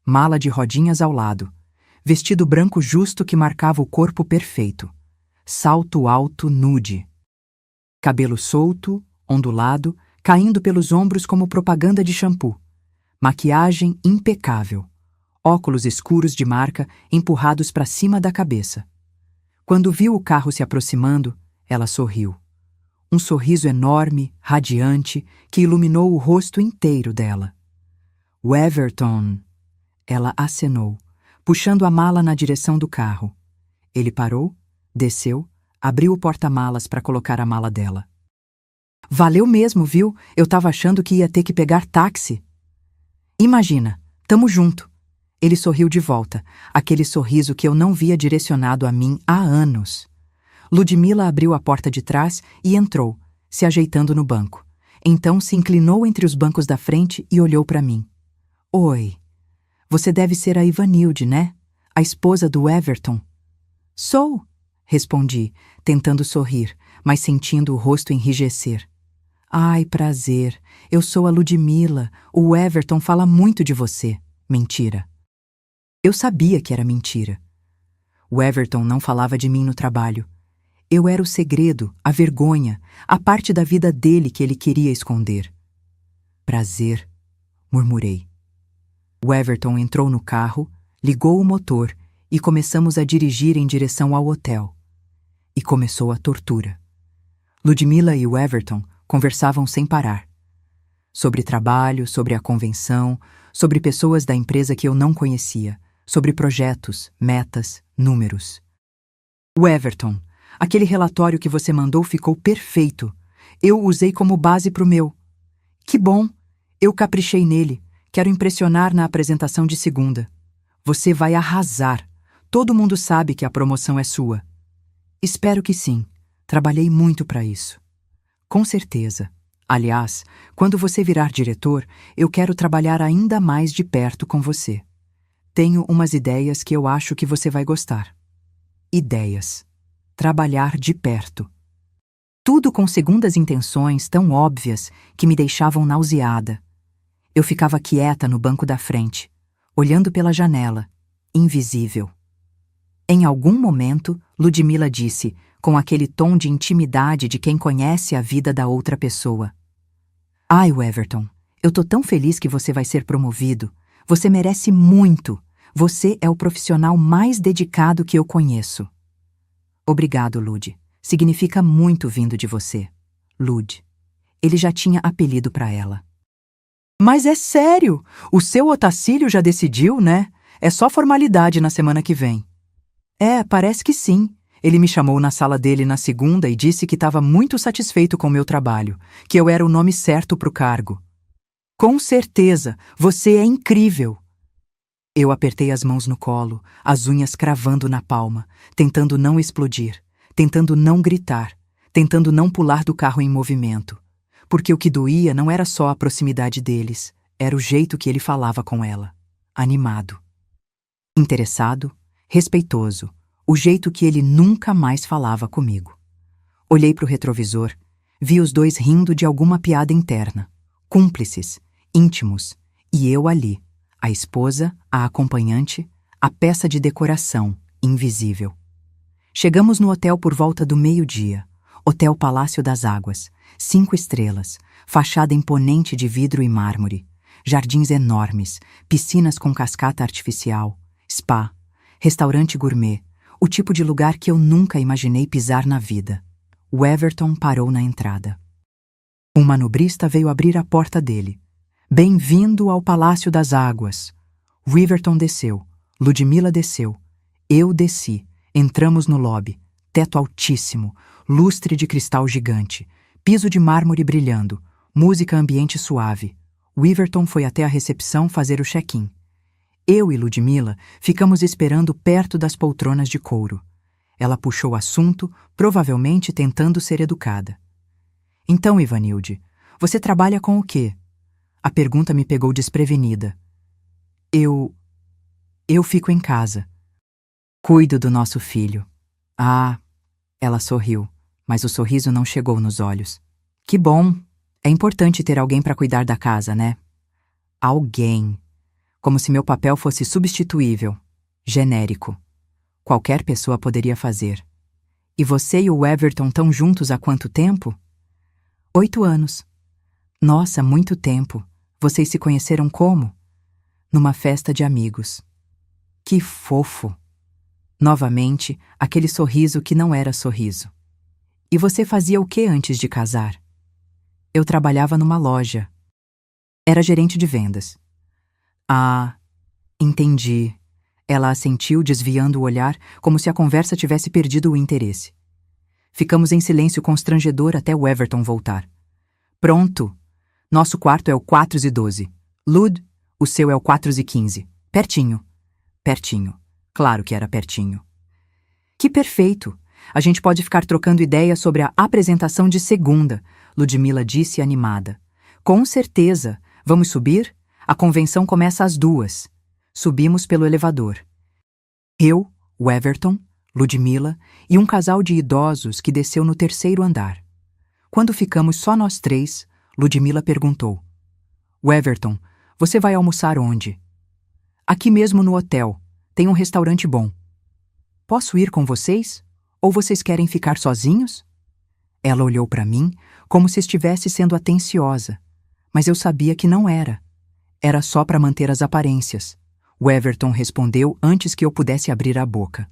mala de rodinhas ao lado, vestido branco justo que marcava o corpo perfeito, salto alto nude. Cabelo solto, ondulado, caindo pelos ombros como propaganda de shampoo. Maquiagem impecável. Óculos escuros de marca empurrados para cima da cabeça. Quando viu o carro se aproximando, ela sorriu. Um sorriso enorme, radiante, que iluminou o rosto inteiro dela. Everton. Ela acenou, puxando a mala na direção do carro. Ele parou, desceu, abriu o porta-malas para colocar a mala dela. Valeu mesmo, viu? Eu tava achando que ia ter que pegar táxi. Imagina, tamo junto. Ele sorriu de volta, aquele sorriso que eu não via direcionado a mim há anos. Ludmila abriu a porta de trás e entrou, se ajeitando no banco. Então se inclinou entre os bancos da frente e olhou para mim. Oi, você deve ser a Ivanilde, né? A esposa do Everton. Sou, respondi, tentando sorrir, mas sentindo o rosto enrijecer. Ai, prazer, eu sou a Ludmila, o Everton fala muito de você. Mentira. Eu sabia que era mentira. O Everton não falava de mim no trabalho. Eu era o segredo, a vergonha, a parte da vida dele que ele queria esconder. Prazer, murmurei. O Everton entrou no carro, ligou o motor e começamos a dirigir em direção ao hotel. E começou a tortura. Ludmila e o Everton conversavam sem parar. Sobre trabalho, sobre a convenção, sobre pessoas da empresa que eu não conhecia, sobre projetos, metas, números. O Everton, aquele relatório que você mandou ficou perfeito. Eu o usei como base para o meu. Que bom! Eu caprichei nele. Quero impressionar na apresentação de segunda. Você vai arrasar. Todo mundo sabe que a promoção é sua. Espero que sim. Trabalhei muito para isso. Com certeza. Aliás, quando você virar diretor, eu quero trabalhar ainda mais de perto com você. Tenho umas ideias que eu acho que você vai gostar. Ideias. Trabalhar de perto. Tudo com segundas intenções tão óbvias que me deixavam nauseada. Eu ficava quieta no banco da frente, olhando pela janela, invisível. Em algum momento, Ludmila disse, com aquele tom de intimidade de quem conhece a vida da outra pessoa. Ai, Everton, eu tô tão feliz que você vai ser promovido. Você merece muito. Você é o profissional mais dedicado que eu conheço. Obrigado, Lud. Significa muito vindo de você. Lud. Ele já tinha apelido para ela. Mas é sério! O seu Otacílio já decidiu, né? É só formalidade na semana que vem. Parece que sim. Ele me chamou na sala dele na segunda e disse que estava muito satisfeito com o meu trabalho, que eu era o nome certo para o cargo. Com certeza, você é incrível! Eu apertei as mãos no colo, as unhas cravando na palma, tentando não explodir, tentando não gritar, tentando não pular do carro em movimento. Porque o que doía não era só a proximidade deles, era o jeito que ele falava com ela. Animado. Interessado, respeitoso, o jeito que ele nunca mais falava comigo. Olhei para o retrovisor, vi os dois rindo de alguma piada interna, cúmplices, íntimos, e eu ali, a esposa, a acompanhante, a peça de decoração, invisível. Chegamos no hotel por volta do meio-dia, Hotel Palácio das Águas, 5 estrelas, fachada imponente de vidro e mármore, jardins enormes, piscinas com cascata artificial, spa, restaurante gourmet, o tipo de lugar que eu nunca imaginei pisar na vida. O Everton parou na entrada. Um manobrista veio abrir a porta dele. Bem-vindo ao Palácio das Águas. Riverton desceu, Ludmila desceu, eu desci, entramos no lobby, teto altíssimo, lustre de cristal gigante, piso de mármore brilhando, música ambiente suave. Riverton foi até a recepção fazer o check-in. Eu e Ludmila ficamos esperando perto das poltronas de couro. Ela puxou o assunto, provavelmente tentando ser educada. Então, Ivanilde, você trabalha com o quê? A pergunta me pegou desprevenida. Eu fico em casa. Cuido do nosso filho. Ah, ela sorriu, mas o sorriso não chegou nos olhos. Que bom! É importante ter alguém para cuidar da casa, né? Alguém. Como se meu papel fosse substituível, genérico. Qualquer pessoa poderia fazer. E você e o Everton estão juntos há quanto tempo? 8 anos. Nossa, muito tempo. Vocês se conheceram como? Numa festa de amigos. Que fofo! Novamente, aquele sorriso que não era sorriso. E você fazia o que antes de casar? Eu trabalhava numa loja. Era gerente de vendas. Ah, entendi. Ela assentiu, desviando o olhar, como se a conversa tivesse perdido o interesse. Ficamos em silêncio constrangedor até o Everton voltar. Pronto! Nosso quarto é o 412. Lud, o seu é o 415. Pertinho. Pertinho. Claro que era pertinho. Que perfeito! A gente pode ficar trocando ideias sobre a apresentação de segunda, Ludmila disse animada. Com certeza. Vamos subir? A convenção começa às 2. Subimos pelo elevador. Eu, o Everton, Ludmila e um casal de idosos que desceu no 3º andar. Quando ficamos só nós 3, Ludmila perguntou: Everton, você vai almoçar onde? Aqui mesmo no hotel. Tem um restaurante bom. Posso ir com vocês? Ou vocês querem ficar sozinhos? Ela olhou para mim como se estivesse sendo atenciosa, mas eu sabia que não era. Era só para manter as aparências. O Everton respondeu antes que eu pudesse abrir a boca.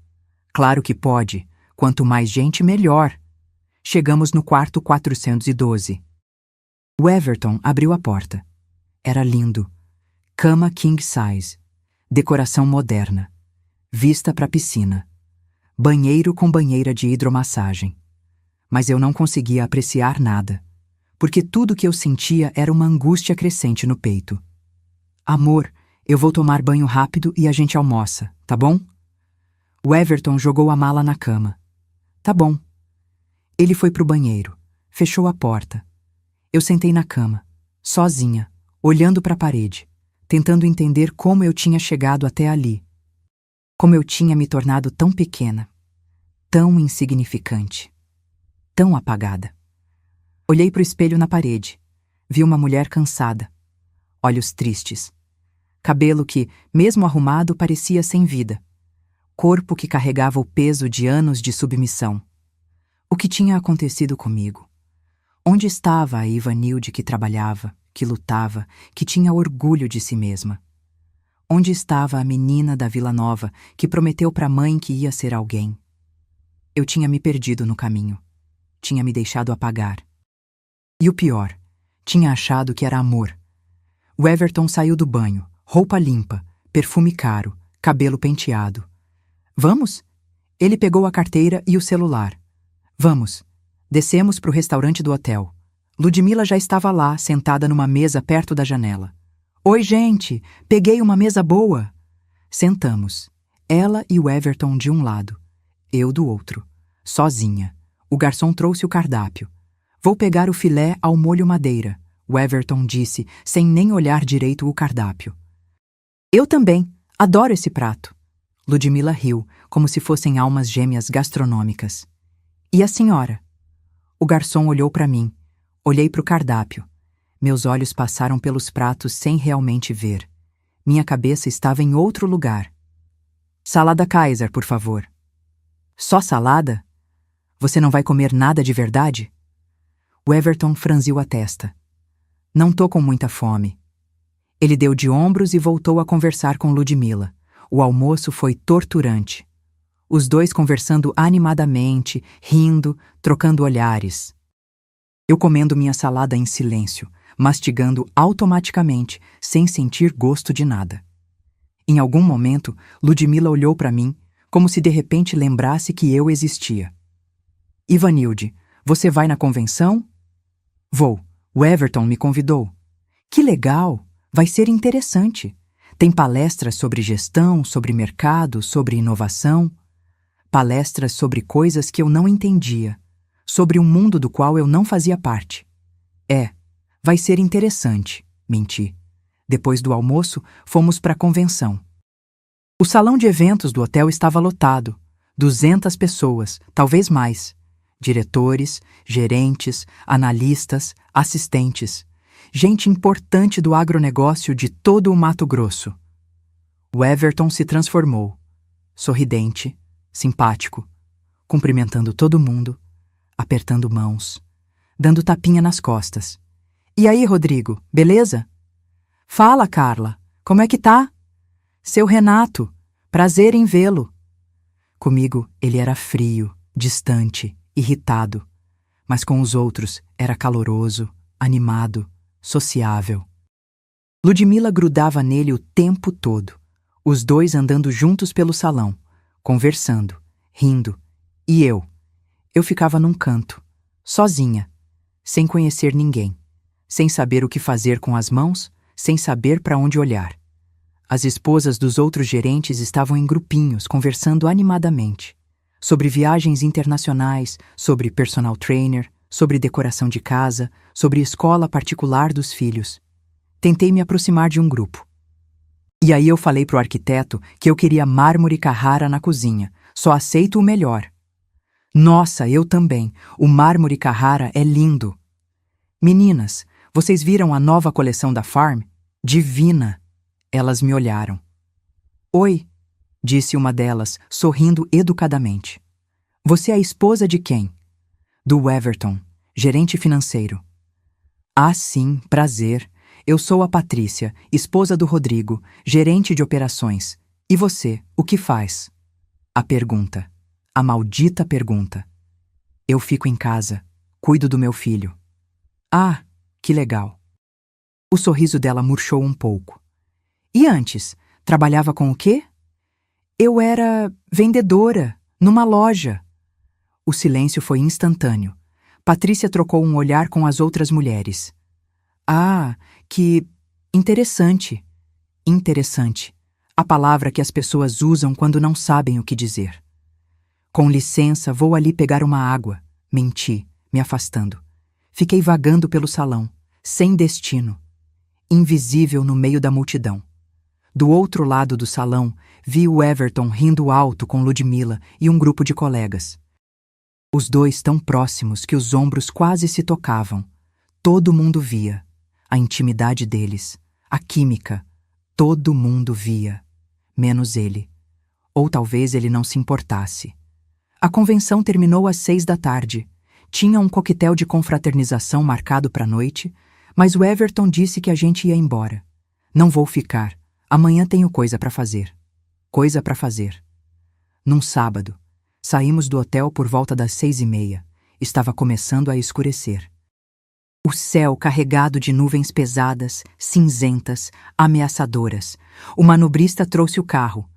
Claro que pode. Quanto mais gente, melhor. Chegamos no quarto 412. O Everton abriu a porta. Era lindo. Cama king size. Decoração moderna. Vista para a piscina. Banheiro com banheira de hidromassagem. Mas eu não conseguia apreciar nada, porque tudo que eu sentia era uma angústia crescente no peito. Amor, eu vou tomar banho rápido e a gente almoça, tá bom? O Everton jogou a mala na cama. Tá bom. Ele foi pro banheiro, fechou a porta. Eu sentei na cama, sozinha, olhando para a parede, tentando entender como eu tinha chegado até ali. Como eu tinha me tornado tão pequena, tão insignificante, tão apagada. Olhei para o espelho na parede. Vi uma mulher cansada, olhos tristes, cabelo que, mesmo arrumado, parecia sem vida, corpo que carregava o peso de anos de submissão. O que tinha acontecido comigo? Onde estava a Ivanilde que trabalhava, que lutava, que tinha orgulho de si mesma? Onde estava a menina da Vila Nova que prometeu para a mãe que ia ser alguém? Eu tinha me perdido no caminho. Tinha me deixado apagar. E o pior, tinha achado que era amor. O Everton saiu do banho, roupa limpa, perfume caro, cabelo penteado. Vamos? Ele pegou a carteira e o celular. Vamos. Descemos para o restaurante do hotel. Ludmila já estava lá, sentada numa mesa perto da janela. Oi, gente! Peguei uma mesa boa! Sentamos. Ela e o Everton de um lado. Eu do outro. Sozinha. O garçom trouxe o cardápio. Vou pegar o filé ao molho madeira, o Everton disse, sem nem olhar direito o cardápio. Eu também. Adoro esse prato. Ludmila riu, como se fossem almas gêmeas gastronômicas. E a senhora? O garçom olhou para mim. Olhei para o cardápio. Meus olhos passaram pelos pratos sem realmente ver. Minha cabeça estava em outro lugar. Salada Kaiser, por favor. Só salada? Você não vai comer nada de verdade? O Everton franziu a testa. Não tô com muita fome. Ele deu de ombros e voltou a conversar com Ludmila. O almoço foi torturante. Os dois conversando animadamente, rindo, trocando olhares. Eu comendo minha salada em silêncio, mastigando automaticamente, sem sentir gosto de nada. Em algum momento, Ludmila olhou para mim, como se de repente lembrasse que eu existia. Ivanilde, você vai na convenção? Vou. O Everton me convidou. Que legal! Vai ser interessante. Tem palestras sobre gestão, sobre mercado, sobre inovação. Palestras sobre coisas que eu não entendia, sobre um mundo do qual eu não fazia parte. Vai ser interessante, menti. Depois do almoço, fomos para a convenção. O salão de eventos do hotel estava lotado. 200 pessoas, talvez mais. Diretores, gerentes, analistas, assistentes. Gente importante do agronegócio de todo o Mato Grosso. O Everton se transformou. Sorridente, simpático, cumprimentando todo mundo, apertando mãos, dando tapinha nas costas. E aí, Rodrigo, beleza? Fala, Carla, como é que tá? Seu Renato, prazer em vê-lo. Comigo, ele era frio, distante, irritado, mas com os outros era caloroso, animado, sociável. Ludmila grudava nele o tempo todo, os dois andando juntos pelo salão, conversando, rindo, e eu ficava num canto, sozinha, sem conhecer ninguém, sem saber o que fazer com as mãos, sem saber para onde olhar. As esposas dos outros gerentes estavam em grupinhos, conversando animadamente. Sobre viagens internacionais, sobre personal trainer, sobre decoração de casa, sobre escola particular dos filhos. Tentei me aproximar de um grupo. E aí eu falei pro arquiteto que eu queria mármore Carrara na cozinha. Só aceito o melhor. Nossa, eu também. O mármore Carrara é lindo. Meninas, vocês viram a nova coleção da Farm? Divina! Elas me olharam. Oi, disse uma delas, sorrindo educadamente. Você é a esposa de quem? Do Everton, gerente financeiro. Ah, sim, prazer. Eu sou a Patrícia, esposa do Rodrigo, gerente de operações. E você, o que faz? A pergunta. A maldita pergunta. Eu fico em casa. Cuido do meu filho. Ah, que legal. O sorriso dela murchou um pouco. E antes, trabalhava com o quê? Eu era vendedora, numa loja. O silêncio foi instantâneo. Patrícia trocou um olhar com as outras mulheres. Ah, que interessante. Interessante. A palavra que as pessoas usam quando não sabem o que dizer. Com licença, vou ali pegar uma água. Menti, me afastando. Fiquei vagando pelo salão, sem destino. Invisível no meio da multidão. Do outro lado do salão, vi o Everton rindo alto com Ludmila e um grupo de colegas. Os dois tão próximos que os ombros quase se tocavam. Todo mundo via. A intimidade deles, a química, todo mundo via. Menos ele. Ou talvez ele não se importasse. A convenção terminou às 6 da tarde. Tinha um coquetel de confraternização marcado para a noite, mas o Everton disse que a gente ia embora. Não vou ficar. Amanhã tenho coisa para fazer. Coisa para fazer. Num sábado, saímos do hotel por volta das 6h30. Estava começando a escurecer. O céu carregado de nuvens pesadas, cinzentas, ameaçadoras. O manobrista trouxe o carro.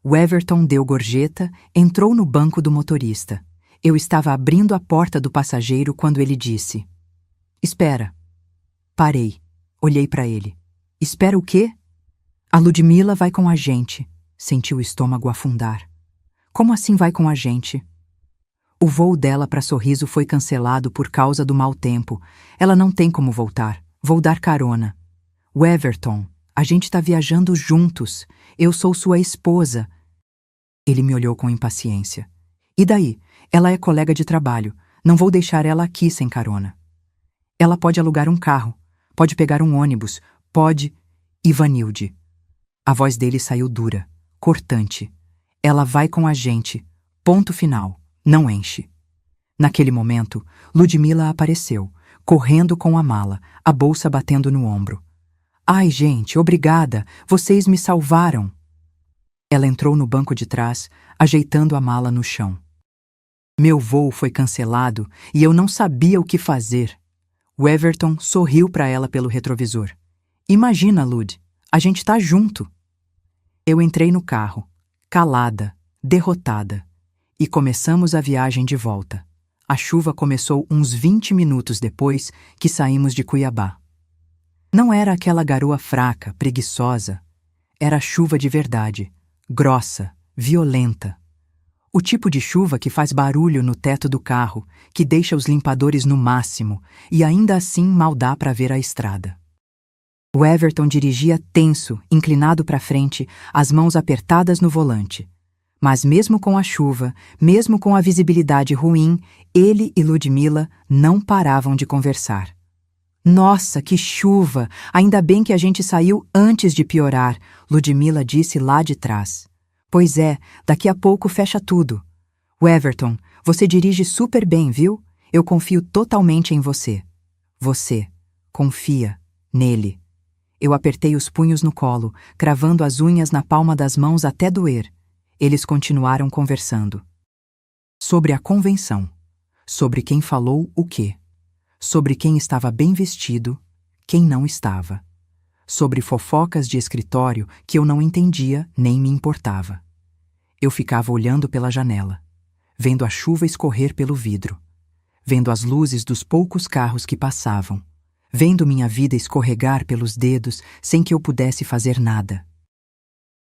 O Everton deu gorjeta, entrou no banco do motorista. Eu estava abrindo a porta do passageiro quando ele disse: Espera. Parei. Olhei para ele. Espera o quê? A Ludmila vai com a gente. Senti o estômago afundar. Como assim vai com a gente? O voo dela para Sorriso foi cancelado por causa do mau tempo. Ela não tem como voltar. Vou dar carona. O Everton, a gente tá viajando juntos. Eu sou sua esposa. Ele me olhou com impaciência. E daí? Ela é colega de trabalho. Não vou deixar ela aqui sem carona. Ela pode alugar um carro. Pode pegar um ônibus. Pode... Ivanilde. A voz dele saiu dura, cortante. Ela vai com a gente. Ponto final. Não enche. Naquele momento, Ludmila apareceu, correndo com a mala, a bolsa batendo no ombro. Ai, gente, obrigada, vocês me salvaram. Ela entrou no banco de trás, ajeitando a mala no chão. Meu voo foi cancelado e eu não sabia o que fazer. O Everton sorriu para ela pelo retrovisor. Imagina, Lud, a gente tá junto. Eu entrei no carro, calada, derrotada. E começamos a viagem de volta. A chuva começou uns 20 minutos depois que saímos de Cuiabá. Não era aquela garoa fraca, preguiçosa. Era chuva de verdade, grossa, violenta. O tipo de chuva que faz barulho no teto do carro, que deixa os limpadores no máximo e ainda assim mal dá para ver a estrada. O Everton dirigia tenso, inclinado para frente, as mãos apertadas no volante. Mas mesmo com a chuva, mesmo com a visibilidade ruim, ele e Ludmila não paravam de conversar. Nossa, que chuva! Ainda bem que a gente saiu antes de piorar, Ludmila disse lá de trás. Pois é, daqui a pouco fecha tudo. O Everton, você dirige super bem, viu? Eu confio totalmente em você. Você confia nele. Eu apertei os punhos no colo, cravando as unhas na palma das mãos até doer. Eles continuaram conversando. Sobre a convenção. Sobre quem falou o quê. Sobre quem estava bem vestido, quem não estava. Sobre fofocas de escritório que eu não entendia nem me importava. Eu ficava olhando pela janela, vendo a chuva escorrer pelo vidro, vendo as luzes dos poucos carros que passavam, vendo minha vida escorregar pelos dedos sem que eu pudesse fazer nada.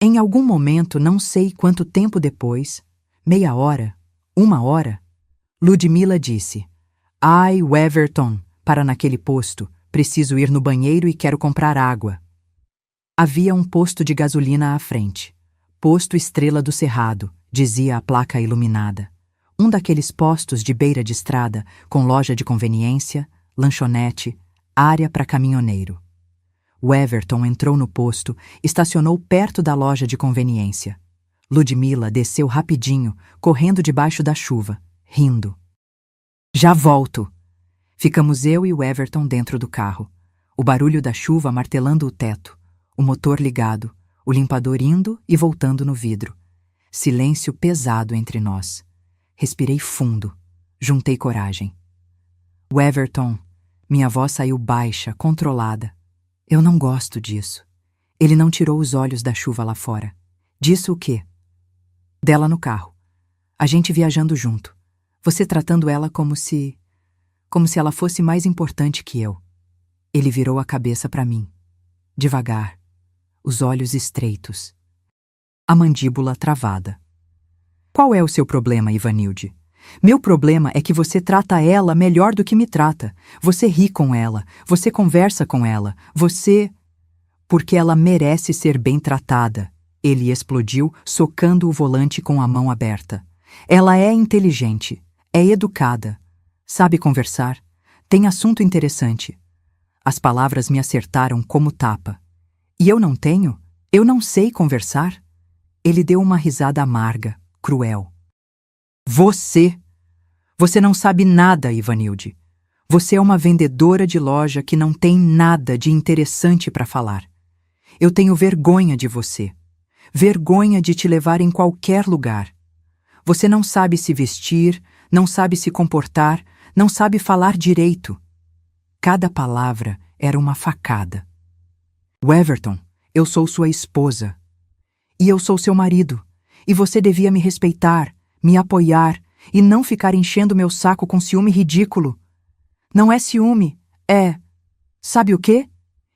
Em algum momento, não sei quanto tempo depois, meia hora, 1 hora? Ludmila disse. Ai, Weverton, para naquele posto. Preciso ir no banheiro e quero comprar água. Havia um posto de gasolina à frente. Posto Estrela do Cerrado, dizia a placa iluminada. Um daqueles postos de beira de estrada, com loja de conveniência, lanchonete, área para caminhoneiro. Weverton entrou no posto, estacionou perto da loja de conveniência. Ludmila desceu rapidinho, correndo debaixo da chuva, rindo. Já volto! Ficamos eu e o Weverton dentro do carro. O barulho da chuva martelando o teto, o motor ligado, o limpador indo e voltando no vidro. Silêncio pesado entre nós. Respirei fundo, juntei coragem. Weverton, minha voz saiu baixa, controlada. Eu não gosto disso. Ele não tirou os olhos da chuva lá fora. Disso o quê? Dela no carro. A gente viajando junto. Você tratando ela como se ela fosse mais importante que eu. Ele virou a cabeça para mim. Devagar. Os olhos estreitos. A mandíbula travada. Qual é o seu problema, Ivanilde? Meu problema é que você trata ela melhor do que me trata. Você ri com ela, você conversa com ela, você... Porque ela merece ser bem tratada. Ele explodiu, socando o volante com a mão aberta. Ela é inteligente, é educada, sabe conversar, tem assunto interessante. As palavras me acertaram como tapa. E eu não tenho? Eu não sei conversar? Ele deu uma risada amarga, cruel. Você não sabe nada, Ivanilde. Você é uma vendedora de loja que não tem nada de interessante para falar. Eu tenho vergonha de você. Vergonha de te levar em qualquer lugar. Você não sabe se vestir, não sabe se comportar, não sabe falar direito. Cada palavra era uma facada. Weverton, eu sou sua esposa. E eu sou seu marido. E você devia me respeitar, me apoiar e não ficar enchendo meu saco com ciúme ridículo. Não é ciúme, é... Sabe o quê?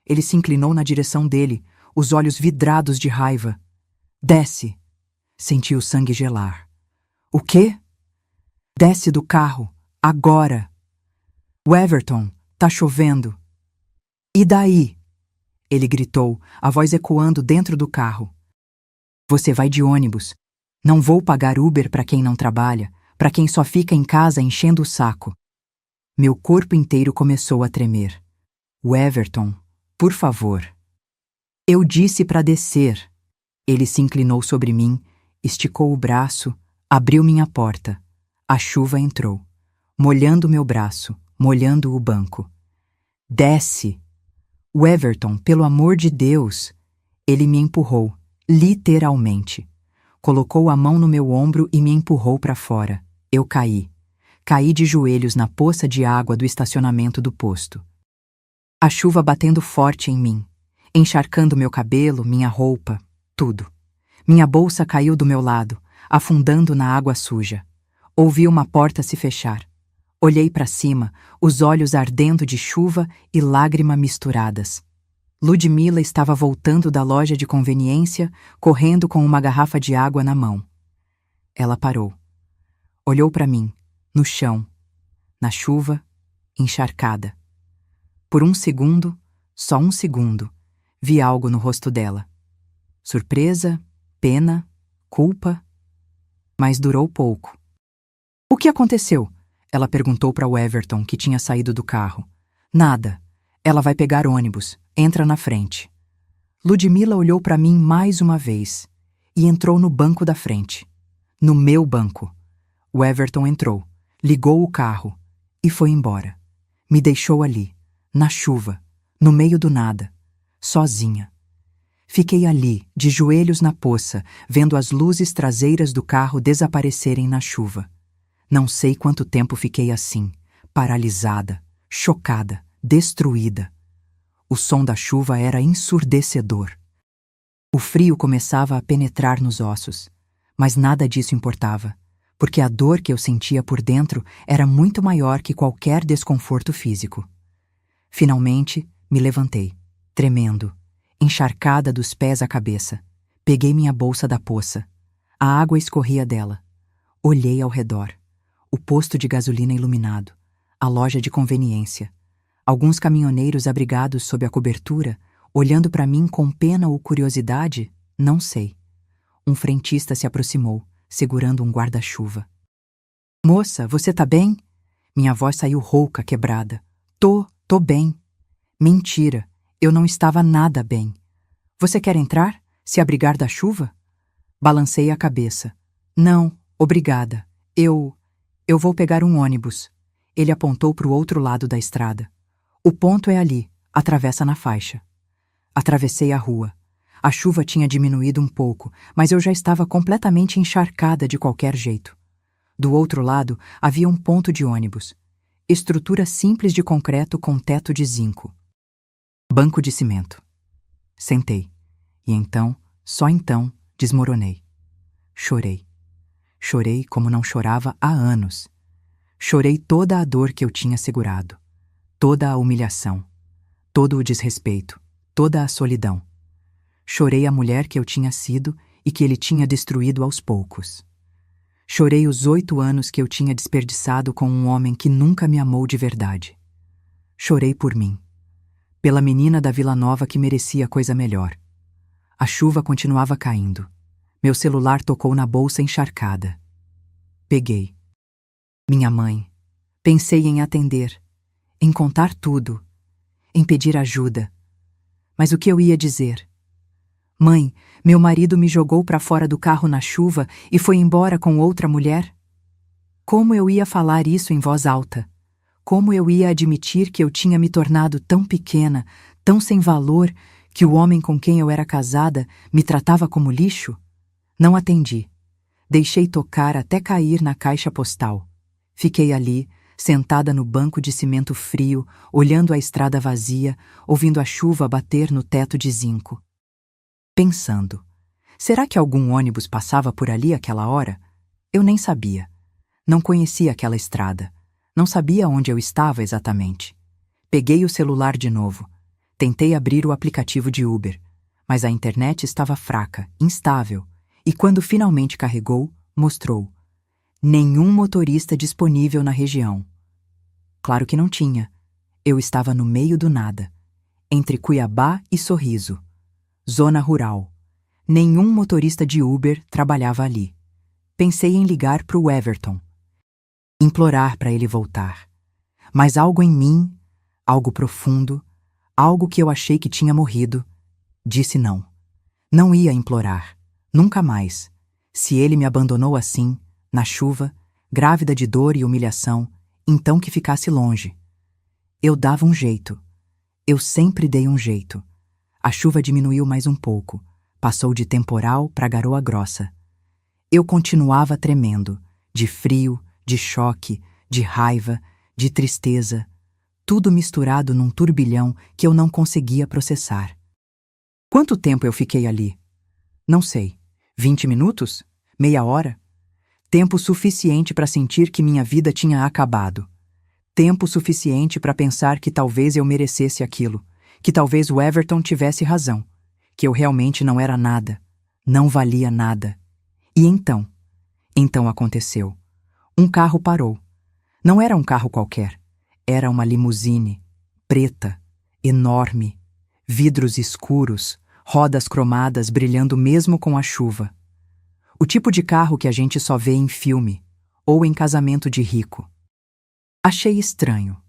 Ele se inclinou na direção dele, os olhos vidrados de raiva. Desce. Senti o sangue gelar. O quê? Desce do carro, agora. Weverton, tá chovendo. E daí? Ele gritou, a voz ecoando dentro do carro. Você vai de ônibus. Não vou pagar Uber para quem não trabalha, para quem só fica em casa enchendo o saco. Meu corpo inteiro começou a tremer. Weverton, por favor. Eu disse para descer. Ele se inclinou sobre mim, esticou o braço, abriu minha porta. A chuva entrou, molhando meu braço, molhando o banco. Desce! Weverton, pelo amor de Deus! Ele me empurrou, literalmente. Colocou a mão no meu ombro e me empurrou para fora. Eu caí. Caí de joelhos na poça de água do estacionamento do posto. A chuva batendo forte em mim, encharcando meu cabelo, minha roupa, tudo. Minha bolsa caiu do meu lado, afundando na água suja. Ouvi uma porta se fechar. Olhei para cima, os olhos ardendo de chuva e lágrima misturadas. Ludmila estava voltando da loja de conveniência, correndo com uma garrafa de água na mão. Ela parou. Olhou para mim, no chão, na chuva, encharcada. Por um segundo, só um segundo, vi algo no rosto dela. Surpresa, pena, culpa, mas durou pouco. O que aconteceu? Ela perguntou para Weverton, que tinha saído do carro. Nada. Ela vai pegar ônibus. Entra na frente. Ludmila olhou para mim mais uma vez e entrou no banco da frente. No meu banco. Weverton entrou, ligou o carro e foi embora. Me deixou ali, na chuva, no meio do nada, sozinha. Fiquei ali, de joelhos na poça, vendo as luzes traseiras do carro desaparecerem na chuva. Não sei quanto tempo fiquei assim, paralisada, chocada, destruída. O som da chuva era ensurdecedor. O frio começava a penetrar nos ossos, mas nada disso importava, porque a dor que eu sentia por dentro era muito maior que qualquer desconforto físico. Finalmente, me levantei, tremendo, encharcada dos pés à cabeça. Peguei minha bolsa da poça. A água escorria dela. Olhei ao redor. O posto de gasolina iluminado, a loja de conveniência, alguns caminhoneiros abrigados sob a cobertura, olhando para mim com pena ou curiosidade, não sei. Um frentista se aproximou, segurando um guarda-chuva. Moça, você tá bem? Minha voz saiu rouca, quebrada. Tô bem. Mentira, eu não estava nada bem. Você quer entrar? Se abrigar da chuva? Balancei a cabeça. Não, obrigada. Eu vou pegar um ônibus. Ele apontou para o outro lado da estrada. O ponto é ali, atravessa na faixa. Atravessei a rua. A chuva tinha diminuído um pouco, mas eu já estava completamente encharcada de qualquer jeito. Do outro lado havia um ponto de ônibus. Estrutura simples de concreto com teto de zinco. Banco de cimento. Sentei. E então, só então, desmoronei. Chorei. Chorei como não chorava há anos. Chorei toda a dor que eu tinha segurado. Toda a humilhação. Todo o desrespeito. Toda a solidão. Chorei a mulher que eu tinha sido e que ele tinha destruído aos poucos. Chorei os 8 anos que eu tinha desperdiçado com um homem que nunca me amou de verdade. Chorei por mim. Pela menina da Vila Nova que merecia coisa melhor. A chuva continuava caindo. Meu celular tocou na bolsa encharcada. Peguei. Minha mãe. Pensei em atender, em contar tudo, em pedir ajuda. Mas o que eu ia dizer? Mãe, meu marido me jogou para fora do carro na chuva e foi embora com outra mulher? Como eu ia falar isso em voz alta? Como eu ia admitir que eu tinha me tornado tão pequena, tão sem valor, que o homem com quem eu era casada me tratava como lixo? Não atendi. Deixei tocar até cair na caixa postal. Fiquei ali, sentada no banco de cimento frio, olhando a estrada vazia, ouvindo a chuva bater no teto de zinco. Pensando, será que algum ônibus passava por ali àquela hora? Eu nem sabia. Não conhecia aquela estrada. Não sabia onde eu estava exatamente. Peguei o celular de novo. Tentei abrir o aplicativo de Uber, mas a internet estava fraca, instável, e quando finalmente carregou, mostrou: nenhum motorista disponível na região. Claro que não tinha. Eu estava no meio do nada, entre Cuiabá e Sorriso. Zona rural. Nenhum motorista de Uber trabalhava ali. Pensei em ligar para o Everton. Implorar para ele voltar. Mas algo em mim, algo profundo, algo que eu achei que tinha morrido, disse não. Não ia implorar. Nunca mais. Se ele me abandonou assim, na chuva, grávida de dor e humilhação, então que ficasse longe. Eu dava um jeito. Eu sempre dei um jeito. A chuva diminuiu mais um pouco. Passou de temporal para garoa grossa. Eu continuava tremendo, de frio, de choque, de raiva, de tristeza, tudo misturado num turbilhão que eu não conseguia processar. Quanto tempo eu fiquei ali? Não sei. 20 minutos? Meia hora? Tempo suficiente para sentir que minha vida tinha acabado. Tempo suficiente para pensar que talvez eu merecesse aquilo, que talvez o Everton tivesse razão, que eu realmente não era nada, não valia nada. E então aconteceu. Um carro parou. Não era um carro qualquer, era uma limusine, preta, enorme, vidros escuros, rodas cromadas brilhando mesmo com a chuva. O tipo de carro que a gente só vê em filme, ou em casamento de rico. Achei estranho.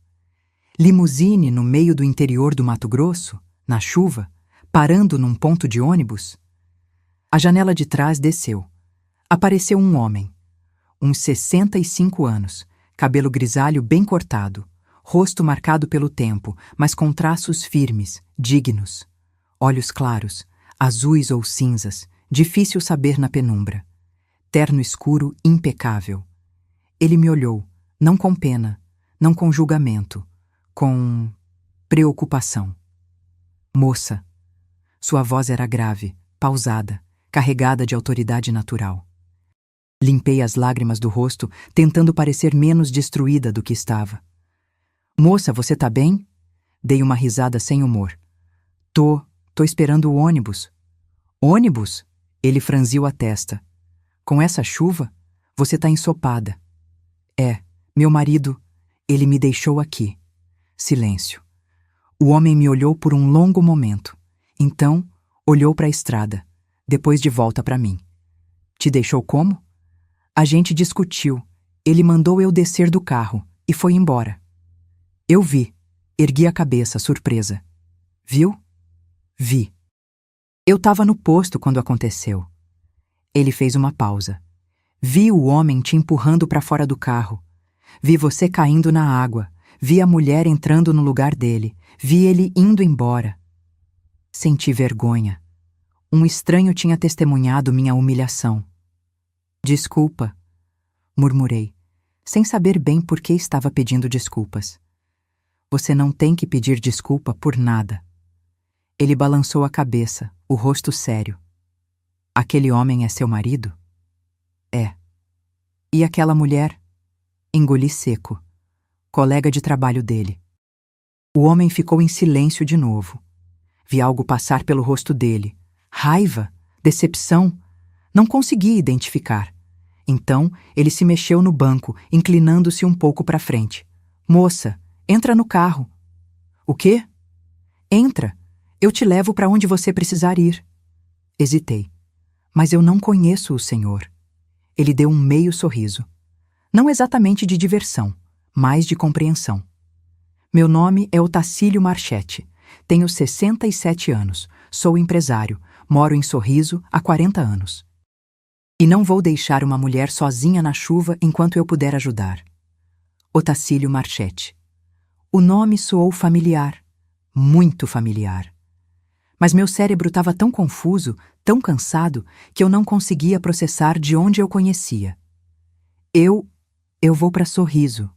Limusine no meio do interior do Mato Grosso, na chuva, parando num ponto de ônibus? A janela de trás desceu. Apareceu um homem. Uns 65 anos, cabelo grisalho bem cortado, rosto marcado pelo tempo, mas com traços firmes, dignos. Olhos claros, azuis ou cinzas, difícil saber na penumbra. Terno escuro impecável. Ele me olhou, não com pena, não com julgamento, com preocupação. Moça. Sua voz era grave, pausada, carregada de autoridade natural. Limpei as lágrimas do rosto, tentando parecer menos destruída do que estava. Moça, você tá bem? Dei uma risada sem humor. Tô esperando o ônibus. Ônibus? Ele franziu a testa. Com essa chuva? Você tá ensopada. É, meu marido, ele me deixou aqui. Silêncio. O homem me olhou por um longo momento. Então, olhou para a estrada, depois de volta para mim. Te deixou como? A gente discutiu. Ele mandou eu descer do carro e foi embora. Eu vi. Ergui a cabeça, surpresa. Viu? Vi. Eu estava no posto quando aconteceu. Ele fez uma pausa. Vi o homem te empurrando para fora do carro. Vi você caindo na água. Vi a mulher entrando no lugar dele. Vi ele indo embora. Senti vergonha. Um estranho tinha testemunhado minha humilhação. Desculpa, murmurei, sem saber bem por que estava pedindo desculpas. Você não tem que pedir desculpa por nada. Ele balançou a cabeça, o rosto sério. Aquele homem é seu marido? É. E aquela mulher? Engoli seco. Colega de trabalho dele. O homem ficou em silêncio de novo. Vi algo passar pelo rosto dele. Raiva, decepção. Não consegui identificar. Então, ele se mexeu no banco, inclinando-se um pouco para frente. Moça, entra no carro. O quê? Entra. Eu te levo para onde você precisar ir. Hesitei. Mas eu não conheço o senhor. Ele deu um meio sorriso. Não exatamente de diversão, mas de compreensão. Meu nome é Otacílio Marchetti. Tenho 67 anos. Sou empresário. Moro em Sorriso há 40 anos. E não vou deixar uma mulher sozinha na chuva enquanto eu puder ajudar. Otacílio Marchetti. O nome soou familiar. Muito familiar. Mas meu cérebro estava tão confuso, tão cansado, que eu não conseguia processar de onde eu conhecia. Eu vou para Sorriso.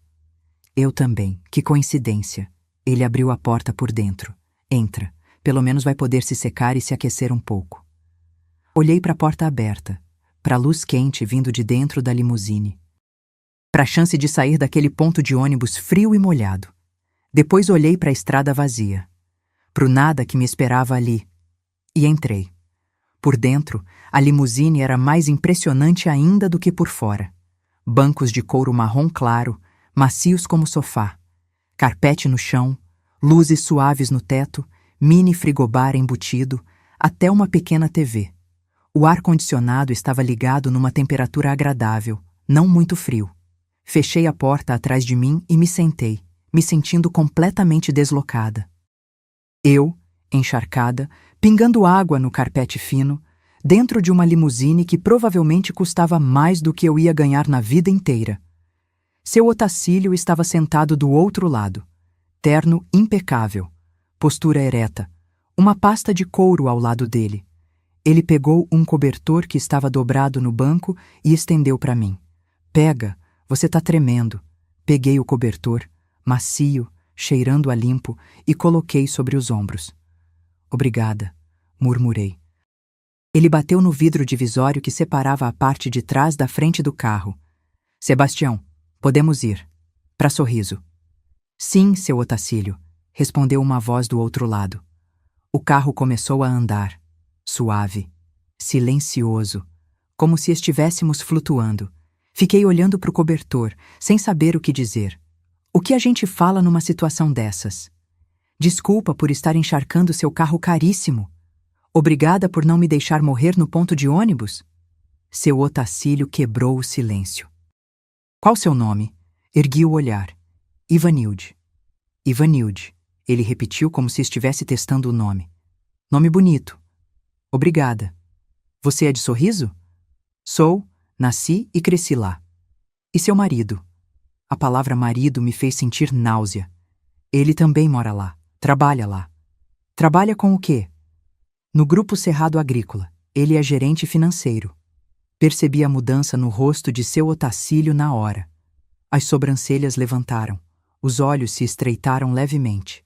Eu também. Que coincidência. Ele abriu a porta por dentro. Entra. Pelo menos vai poder se secar e se aquecer um pouco. Olhei para a porta aberta, para a luz quente vindo de dentro da limusine, para a chance de sair daquele ponto de ônibus frio e molhado. Depois olhei para a estrada vazia, para o nada que me esperava ali, e entrei. Por dentro, a limusine era mais impressionante ainda do que por fora. Bancos de couro marrom claro, macios como sofá, carpete no chão, luzes suaves no teto, mini frigobar embutido, até uma pequena TV. O ar-condicionado estava ligado numa temperatura agradável, não muito frio. Fechei a porta atrás de mim e me sentei, me sentindo completamente deslocada. Eu, encharcada, pingando água no carpete fino, dentro de uma limusine que provavelmente custava mais do que eu ia ganhar na vida inteira. Seu Otacílio estava sentado do outro lado, terno impecável, postura ereta, uma pasta de couro ao lado dele. Ele pegou um cobertor que estava dobrado no banco e estendeu para mim. Pega, você tá tremendo. Peguei o cobertor, macio, cheirando a limpo, e coloquei sobre os ombros. Obrigada, murmurei. Ele bateu no vidro divisório que separava a parte de trás da frente do carro. Sebastião, podemos ir. Para Sorriso. Sim, seu Otacílio, respondeu uma voz do outro lado. O carro começou a andar, suave, silencioso, como se estivéssemos flutuando. Fiquei olhando para o cobertor, sem saber o que dizer. O que a gente fala numa situação dessas? Desculpa por estar encharcando seu carro caríssimo. Obrigada por não me deixar morrer no ponto de ônibus? Seu Otacílio quebrou o silêncio. Qual seu nome? Ergui o olhar. Ivanilde. Ivanilde. Ele repetiu como se estivesse testando o nome. Nome bonito. Obrigada. Você é de Sorriso? Sou, nasci e cresci lá. E seu marido? A palavra marido me fez sentir náusea. Ele também mora lá, trabalha lá. Trabalha com o quê? No Grupo Cerrado Agrícola. Ele é gerente financeiro. Percebi a mudança no rosto de seu Otacílio na hora. As sobrancelhas levantaram. Os olhos se estreitaram levemente.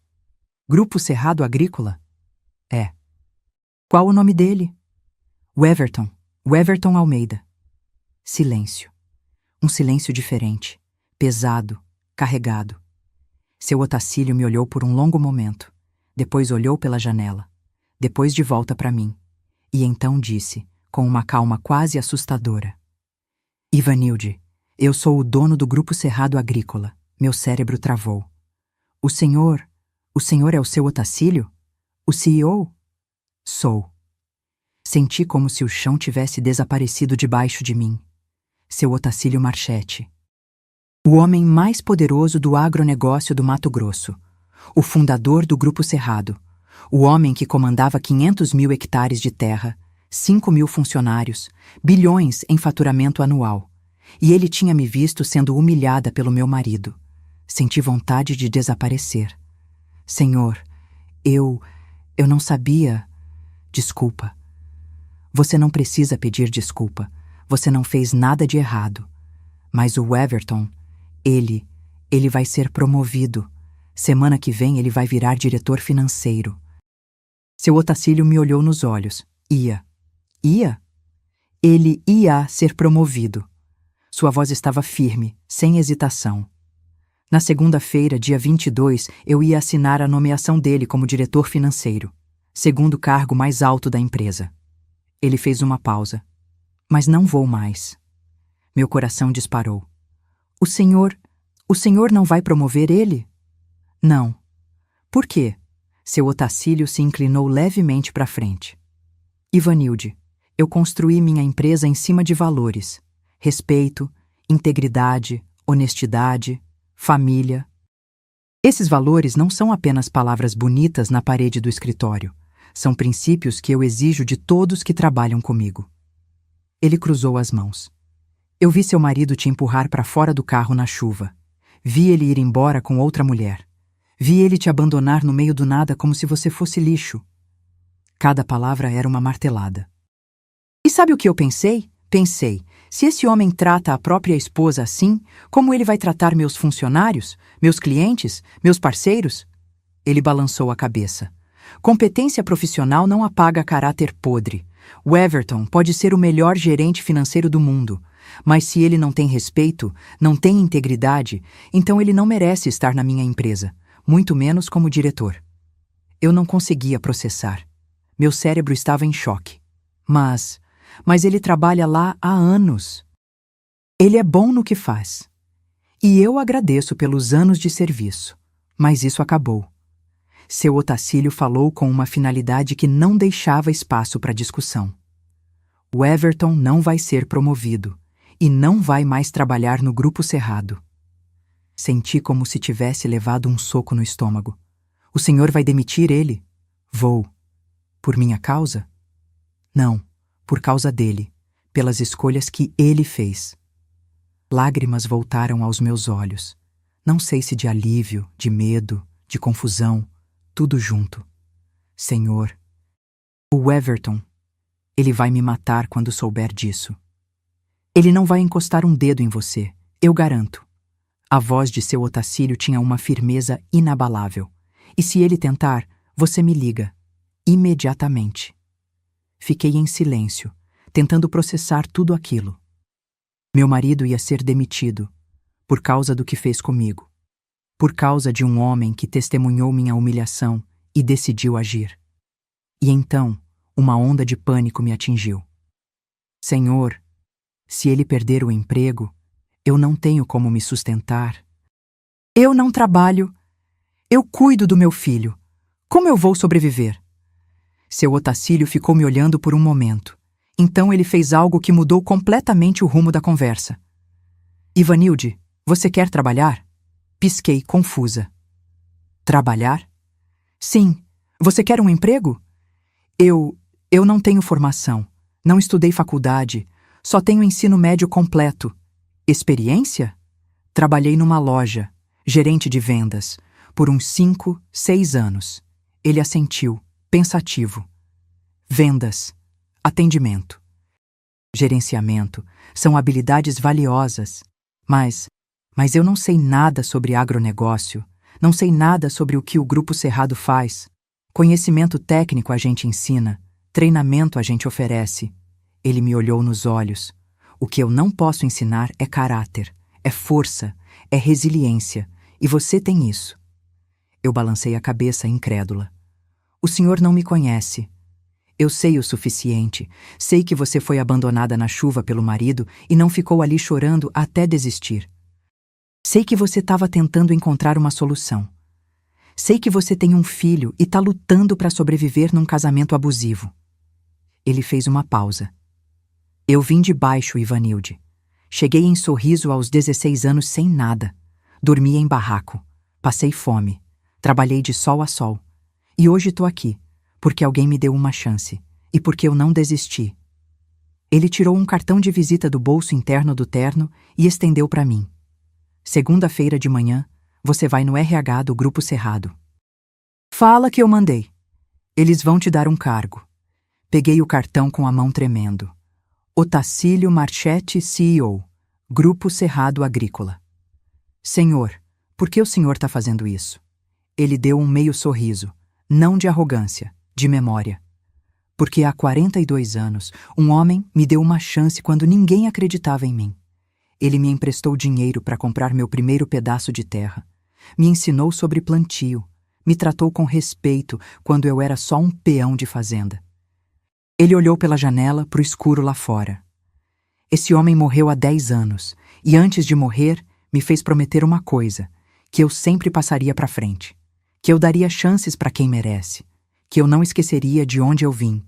Grupo Cerrado Agrícola? É. Qual o nome dele? Weverton. Weverton Almeida. Silêncio. Um silêncio diferente, pesado, carregado. Seu Otacílio me olhou por um longo momento. Depois olhou pela janela. Depois de volta para mim. E então disse, com uma calma quase assustadora: Ivanilde, eu sou o dono do Grupo Cerrado Agrícola. Meu cérebro travou. O senhor é o seu Otacílio? O CEO? Sou. Senti como se o chão tivesse desaparecido debaixo de mim. Seu Otacílio Marchetti. O homem mais poderoso do agronegócio do Mato Grosso. O fundador do Grupo Cerrado. O homem que comandava 500.000 hectares de terra, 5.000 funcionários, bilhões em faturamento anual. E ele tinha me visto sendo humilhada pelo meu marido. Senti vontade de desaparecer. Senhor, eu não sabia. Desculpa. Você não precisa pedir desculpa. Você não fez nada de errado. Mas o Everton, ele vai ser promovido. Semana que vem ele vai virar diretor financeiro. Seu Otacílio me olhou nos olhos. Ia? Ele ia ser promovido. Sua voz estava firme, sem hesitação. Na segunda-feira, dia 22, eu ia assinar a nomeação dele como diretor financeiro, segundo cargo mais alto da empresa. Ele fez uma pausa. Mas não vou mais. Meu coração disparou. O senhor não vai promover ele? Não. Por quê? Seu Otacílio se inclinou levemente para frente. Ivanilde, eu construí minha empresa em cima de valores: respeito, integridade, honestidade, família. Esses valores não são apenas palavras bonitas na parede do escritório. São princípios que eu exijo de todos que trabalham comigo. Ele cruzou as mãos. Eu vi seu marido te empurrar para fora do carro na chuva. Vi ele ir embora com outra mulher. Vi ele te abandonar no meio do nada como se você fosse lixo. Cada palavra era uma martelada. E sabe o que eu pensei? Pensei, se esse homem trata a própria esposa assim, como ele vai tratar meus funcionários, meus clientes, meus parceiros? Ele balançou a cabeça. Competência profissional não apaga caráter podre. O Everton pode ser o melhor gerente financeiro do mundo, mas se ele não tem respeito, não tem integridade, então ele não merece estar na minha empresa, muito menos como diretor. Eu não conseguia processar. Meu cérebro estava em choque. Mas ele trabalha lá há anos. Ele é bom no que faz. E eu agradeço pelos anos de serviço. Mas isso acabou. Seu Otacílio falou com uma finalidade que não deixava espaço para discussão. O Everton não vai ser promovido e não vai mais trabalhar no Grupo Cerrado. Senti como se tivesse levado um soco no estômago. O senhor vai demitir ele? Vou. Por minha causa? Não, por causa dele, pelas escolhas que ele fez. Lágrimas voltaram aos meus olhos. Não sei se de alívio, de medo, de confusão, tudo junto. Senhor, o Everton, ele vai me matar quando souber disso. Ele não vai encostar um dedo em você, eu garanto. A voz de seu Otacílio tinha uma firmeza inabalável. E se ele tentar, você me liga. Imediatamente. Fiquei em silêncio, tentando processar tudo aquilo. Meu marido ia ser demitido, por causa do que fez comigo. Por causa de um homem que testemunhou minha humilhação e decidiu agir. E então, uma onda de pânico me atingiu. Senhor, se ele perder o emprego, eu não tenho como me sustentar. Eu não trabalho. Eu cuido do meu filho. Como eu vou sobreviver? Seu Otacílio ficou me olhando por um momento. Então ele fez algo que mudou completamente o rumo da conversa. Ivanilde, você quer trabalhar? Pisquei, confusa. Trabalhar? Sim. Você quer um emprego? Eu não tenho formação. Não estudei faculdade. Só tenho ensino médio completo. Experiência? Trabalhei numa loja, gerente de vendas, por uns 5, 6 anos. Ele assentiu, pensativo. Vendas, atendimento, gerenciamento são habilidades valiosas, mas eu não sei nada sobre agronegócio, não sei nada sobre o que o Grupo Cerrado faz. Conhecimento técnico a gente ensina, treinamento a gente oferece. Ele me olhou nos olhos. O que eu não posso ensinar é caráter, é força, é resiliência, e você tem isso. Eu balancei a cabeça incrédula. O senhor não me conhece. Eu sei o suficiente. Sei que você foi abandonada na chuva pelo marido e não ficou ali chorando até desistir. Sei que você estava tentando encontrar uma solução. Sei que você tem um filho e está lutando para sobreviver num casamento abusivo. Ele fez uma pausa. Eu vim de baixo, Ivanilde. Cheguei em Sorriso aos 16 anos sem nada. Dormi em barraco. Passei fome. Trabalhei de sol a sol. E hoje estou aqui, porque alguém me deu uma chance. E porque eu não desisti. Ele tirou um cartão de visita do bolso interno do terno e estendeu para mim. Segunda-feira de manhã, você vai no RH do Grupo Cerrado. Fala que eu mandei. Eles vão te dar um cargo. Peguei o cartão com a mão tremendo. Otacílio Marchetti, CEO, Grupo Cerrado Agrícola. Senhor, por que o senhor está fazendo isso? Ele deu um meio sorriso, não de arrogância, de memória. Porque há 42 anos, um homem me deu uma chance quando ninguém acreditava em mim. Ele me emprestou dinheiro para comprar meu primeiro pedaço de terra. Me ensinou sobre plantio. Me tratou com respeito quando eu era só um peão de fazenda. Ele olhou pela janela para o escuro lá fora. Esse homem morreu há 10 anos e antes de morrer me fez prometer uma coisa, que eu sempre passaria para frente, que eu daria chances para quem merece, que eu não esqueceria de onde eu vim.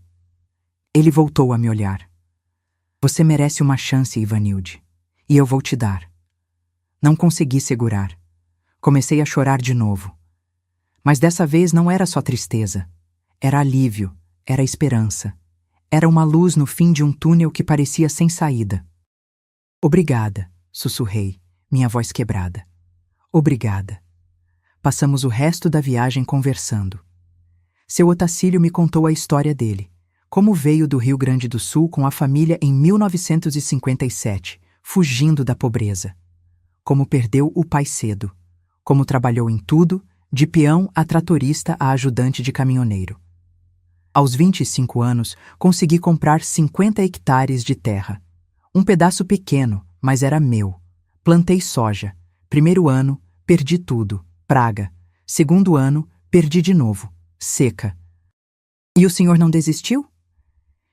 Ele voltou a me olhar. Você merece uma chance, Ivanilde, e eu vou te dar. Não consegui segurar. Comecei a chorar de novo. Mas dessa vez não era só tristeza. Era alívio, era esperança. Era uma luz no fim de um túnel que parecia sem saída. Obrigada, sussurrei, minha voz quebrada. Obrigada. Passamos o resto da viagem conversando. Seu Otacílio me contou a história dele, como veio do Rio Grande do Sul com a família em 1957, fugindo da pobreza. Como perdeu o pai cedo. Como trabalhou em tudo, de peão a tratorista a ajudante de caminhoneiro. Aos 25 anos, consegui comprar 50 hectares de terra. Um pedaço pequeno, mas era meu. Plantei soja. Primeiro ano, perdi tudo. Praga. Segundo ano, perdi de novo. Seca. E o senhor não desistiu?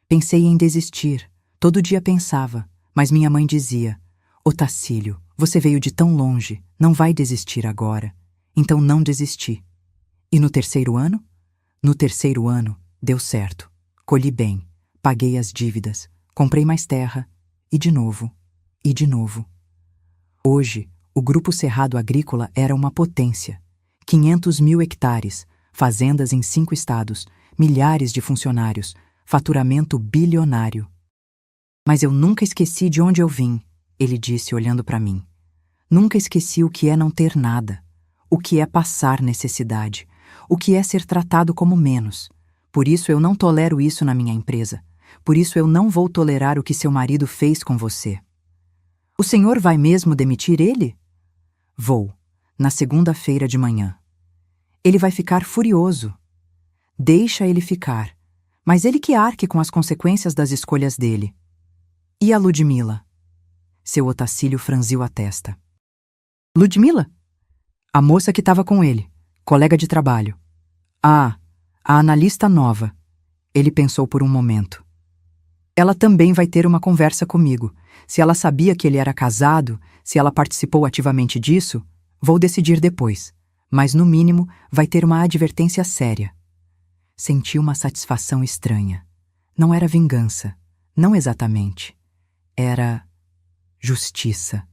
Pensei em desistir. Todo dia pensava. Mas minha mãe dizia: Otacílio, você veio de tão longe. Não vai desistir agora. Então não desisti. E no terceiro ano? No terceiro ano, deu certo. Colhi bem. Paguei as dívidas. Comprei mais terra. E de novo. E de novo. Hoje, o Grupo Cerrado Agrícola era uma potência. 500 mil hectares, fazendas em 5 estados, milhares de funcionários, faturamento bilionário. Mas eu nunca esqueci de onde eu vim, ele disse olhando para mim. Nunca esqueci o que é não ter nada, o que é passar necessidade, o que é ser tratado como menos. Por isso eu não tolero isso na minha empresa. Por isso eu não vou tolerar o que seu marido fez com você. O senhor vai mesmo demitir ele? Vou, na segunda-feira de manhã. Ele vai ficar furioso. Deixa ele ficar, mas ele que arque com as consequências das escolhas dele. E a Ludmila? Seu Otacílio franziu a testa. Ludmila? A moça que estava com ele, colega de trabalho. Ah, a analista nova. Ele pensou por um momento. Ela também vai ter uma conversa comigo. Se ela sabia que ele era casado, se ela participou ativamente disso, vou decidir depois. Mas, no mínimo, vai ter uma advertência séria. Senti uma satisfação estranha. Não era vingança. Não exatamente. Era justiça.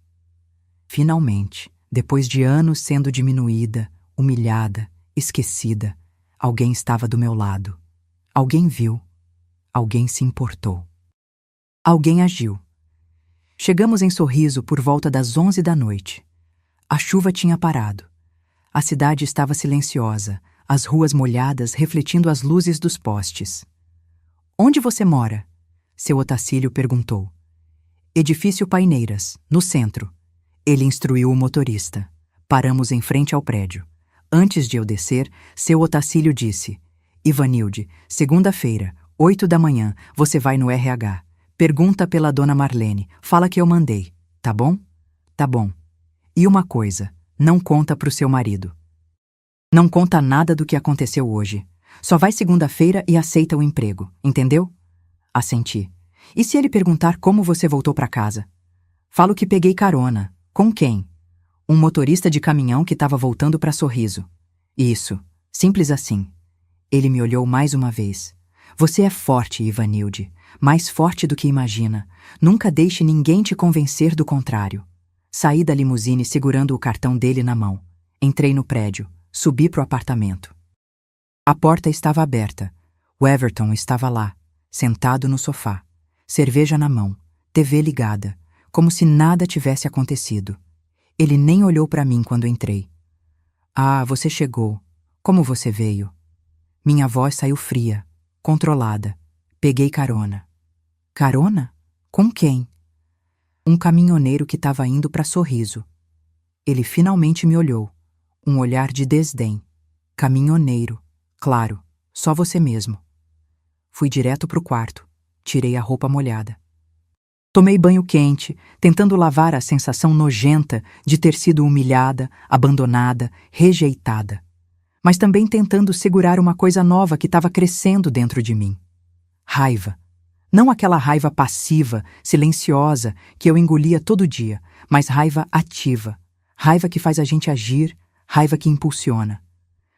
Finalmente, depois de anos sendo diminuída, humilhada, esquecida, alguém estava do meu lado. Alguém viu. Alguém se importou. Alguém agiu. Chegamos em Sorriso por volta das 11 da noite. A chuva tinha parado. A cidade estava silenciosa, as ruas molhadas refletindo as luzes dos postes. Onde você mora? Seu Otacílio perguntou. Edifício Paineiras, no centro. Ele instruiu o motorista. Paramos em frente ao prédio. Antes de eu descer, seu Otacílio disse: Ivanilde, segunda-feira, 8 da manhã, você vai no RH. Pergunta pela dona Marlene. Fala que eu mandei. Tá bom? Tá bom. E uma coisa, não conta pro seu marido. Não conta nada do que aconteceu hoje. Só vai segunda-feira e aceita o emprego, entendeu? Assenti. E se ele perguntar como você voltou para casa? Falo que peguei carona. Com quem? Um motorista de caminhão que estava voltando para Sorriso. Isso. Simples assim. Ele me olhou mais uma vez. Você é forte, Ivanilde. Mais forte do que imagina. Nunca deixe ninguém te convencer do contrário. Saí da limusine segurando o cartão dele na mão. Entrei no prédio. Subi pro apartamento. A porta estava aberta. O Everton estava lá, sentado no sofá. Cerveja na mão, TV ligada, como se nada tivesse acontecido. Ele nem olhou para mim quando entrei. Ah, você chegou. Como você veio? Minha voz saiu fria, controlada. Peguei carona. Carona? Com quem? Um caminhoneiro que estava indo para Sorriso. Ele finalmente me olhou. Um olhar de desdém. Caminhoneiro. Claro, só você mesmo. Fui direto pro quarto. Tirei a roupa molhada. Tomei banho quente, tentando lavar a sensação nojenta de ter sido humilhada, abandonada, rejeitada. Mas também tentando segurar uma coisa nova que estava crescendo dentro de mim. Raiva. Não aquela raiva passiva, silenciosa, que eu engolia todo dia, mas raiva ativa. Raiva que faz a gente agir, raiva que impulsiona.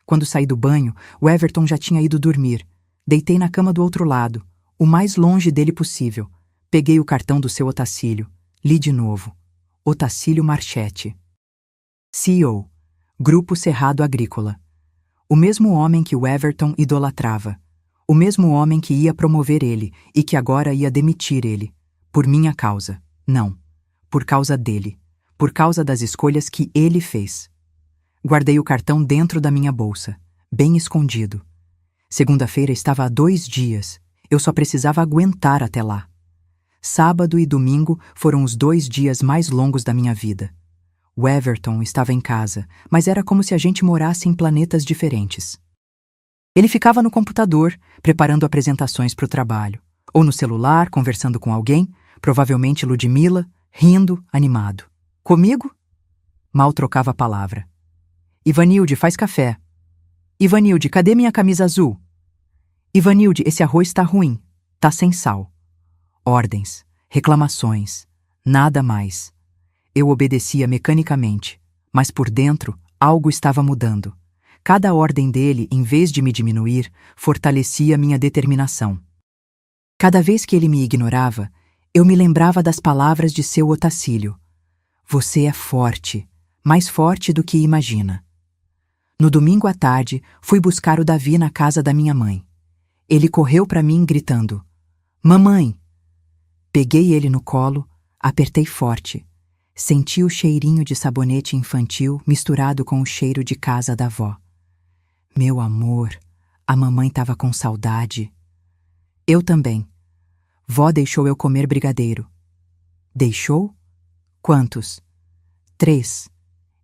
Quando saí do banho, o Everton já tinha ido dormir. Deitei na cama do outro lado, o mais longe dele possível. Peguei o cartão do seu Otacílio. Li de novo. Otacílio Marchetti. CEO. Grupo Cerrado Agrícola. O mesmo homem que o Everton idolatrava. O mesmo homem que ia promover ele e que agora ia demitir ele. Por minha causa. Não. Por causa dele. Por causa das escolhas que ele fez. Guardei o cartão dentro da minha bolsa, bem escondido. Segunda-feira estava há 2 dias. Eu só precisava aguentar até lá. Sábado e domingo foram os 2 dias mais longos da minha vida. O Everton estava em casa, mas era como se a gente morasse em planetas diferentes. Ele ficava no computador, preparando apresentações para o trabalho, ou no celular, conversando com alguém, provavelmente Ludmila, rindo, animado. Comigo? Mal trocava a palavra. Ivanilde, faz café. Ivanilde, cadê minha camisa azul? Ivanilde, esse arroz tá ruim. Tá sem sal. Ordens, reclamações, nada mais. Eu obedecia mecanicamente, mas por dentro algo estava mudando. Cada ordem dele, em vez de me diminuir, fortalecia minha determinação. Cada vez que ele me ignorava, eu me lembrava das palavras de seu Otacílio. Você é forte, mais forte do que imagina. No domingo à tarde, fui buscar o Davi na casa da minha mãe. Ele correu para mim gritando: Mamãe! Peguei ele no colo, apertei forte. Senti o cheirinho de sabonete infantil misturado com o cheiro de casa da avó. Meu amor, a mamãe estava com saudade. Eu também. Vó deixou eu comer brigadeiro. Deixou? Quantos? 3.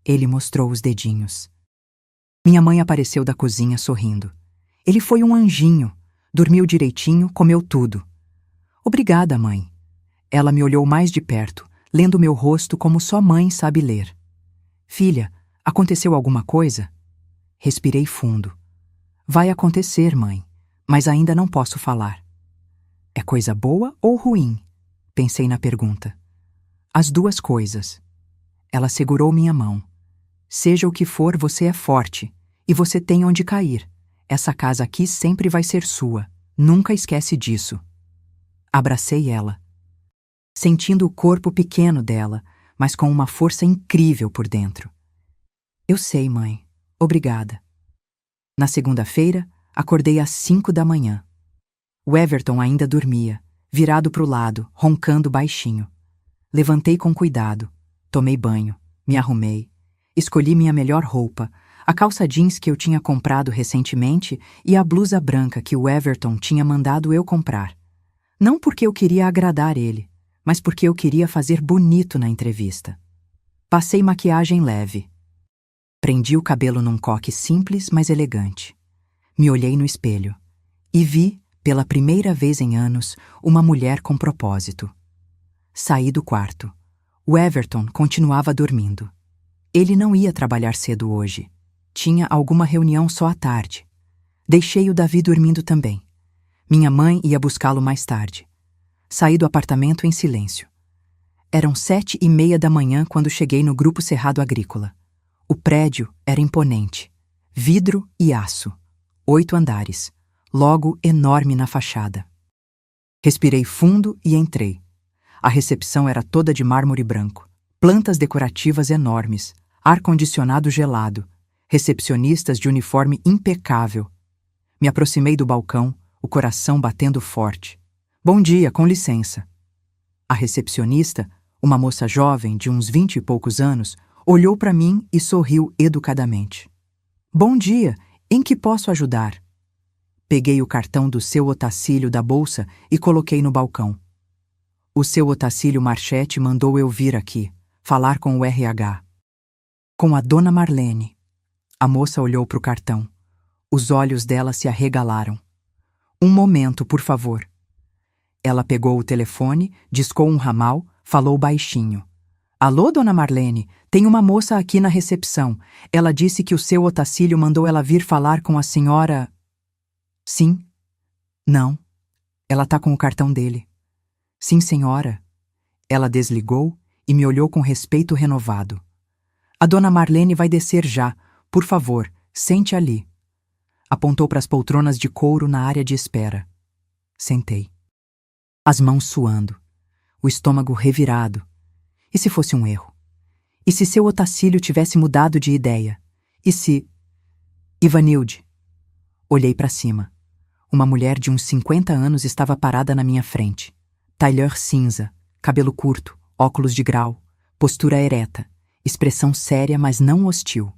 Ele mostrou os dedinhos. Minha mãe apareceu da cozinha sorrindo. Ele foi um anjinho. Dormiu direitinho, comeu tudo. Obrigada, mãe. Ela me olhou mais de perto, lendo meu rosto como só mãe sabe ler. Filha, aconteceu alguma coisa? Respirei fundo. Vai acontecer, mãe, mas ainda não posso falar. É coisa boa ou ruim? Pensei na pergunta. As 2 coisas. Ela segurou minha mão. Seja o que for, você é forte. E você tem onde cair. Essa casa aqui sempre vai ser sua. Nunca esquece disso. Abracei ela. Sentindo o corpo pequeno dela, mas com uma força incrível por dentro. Eu sei, mãe. Obrigada. Na segunda-feira, acordei às 5 da manhã. O Everton ainda dormia, virado para o lado, roncando baixinho. Levantei com cuidado. Tomei banho. Me arrumei. Escolhi minha melhor roupa, a calça jeans que eu tinha comprado recentemente e a blusa branca que o Everton tinha mandado eu comprar. Não porque eu queria agradar ele, mas porque eu queria fazer bonito na entrevista. Passei maquiagem leve. Prendi o cabelo num coque simples, mas elegante. Me olhei no espelho e vi, pela primeira vez em anos, uma mulher com propósito. Saí do quarto. O Everton continuava dormindo. Ele não ia trabalhar cedo hoje. Tinha alguma reunião só à tarde. Deixei o Davi dormindo também. Minha mãe ia buscá-lo mais tarde. Saí do apartamento em silêncio. Eram 7h30 da manhã quando cheguei no Grupo Cerrado Agrícola. O prédio era imponente. Vidro e aço. 8 andares. Logo enorme na fachada. Respirei fundo e entrei. A recepção era toda de mármore branco. Plantas decorativas enormes. Ar-condicionado gelado. Recepcionistas de uniforme impecável. Me aproximei do balcão, o coração batendo forte. Bom dia, com licença. A recepcionista, uma moça jovem de uns 20 e poucos anos, olhou para mim e sorriu educadamente. Bom dia, em que posso ajudar? Peguei o cartão do seu Otacílio da bolsa e coloquei no balcão. O seu Otacílio Marchetti mandou eu vir aqui, falar com o RH. Com a dona Marlene. A moça olhou para o cartão. Os olhos dela se arregalaram. Um momento, por favor. Ela pegou o telefone, discou um ramal, falou baixinho. Alô, dona Marlene, tem uma moça aqui na recepção. Ela disse que o seu Otacílio mandou ela vir falar com a senhora... Sim. Não. Ela tá com o cartão dele. Sim, senhora. Ela desligou e me olhou com respeito renovado. A dona Marlene vai descer já. Por favor, sente ali. Apontou para as poltronas de couro na área de espera. Sentei. As mãos suando. O estômago revirado. E se fosse um erro? E se seu Otacílio tivesse mudado de ideia? E se... Ivanilde. Olhei para cima. Uma mulher de uns 50 anos estava parada na minha frente. Tailleur cinza, cabelo curto, óculos de grau, postura ereta, expressão séria, mas não hostil.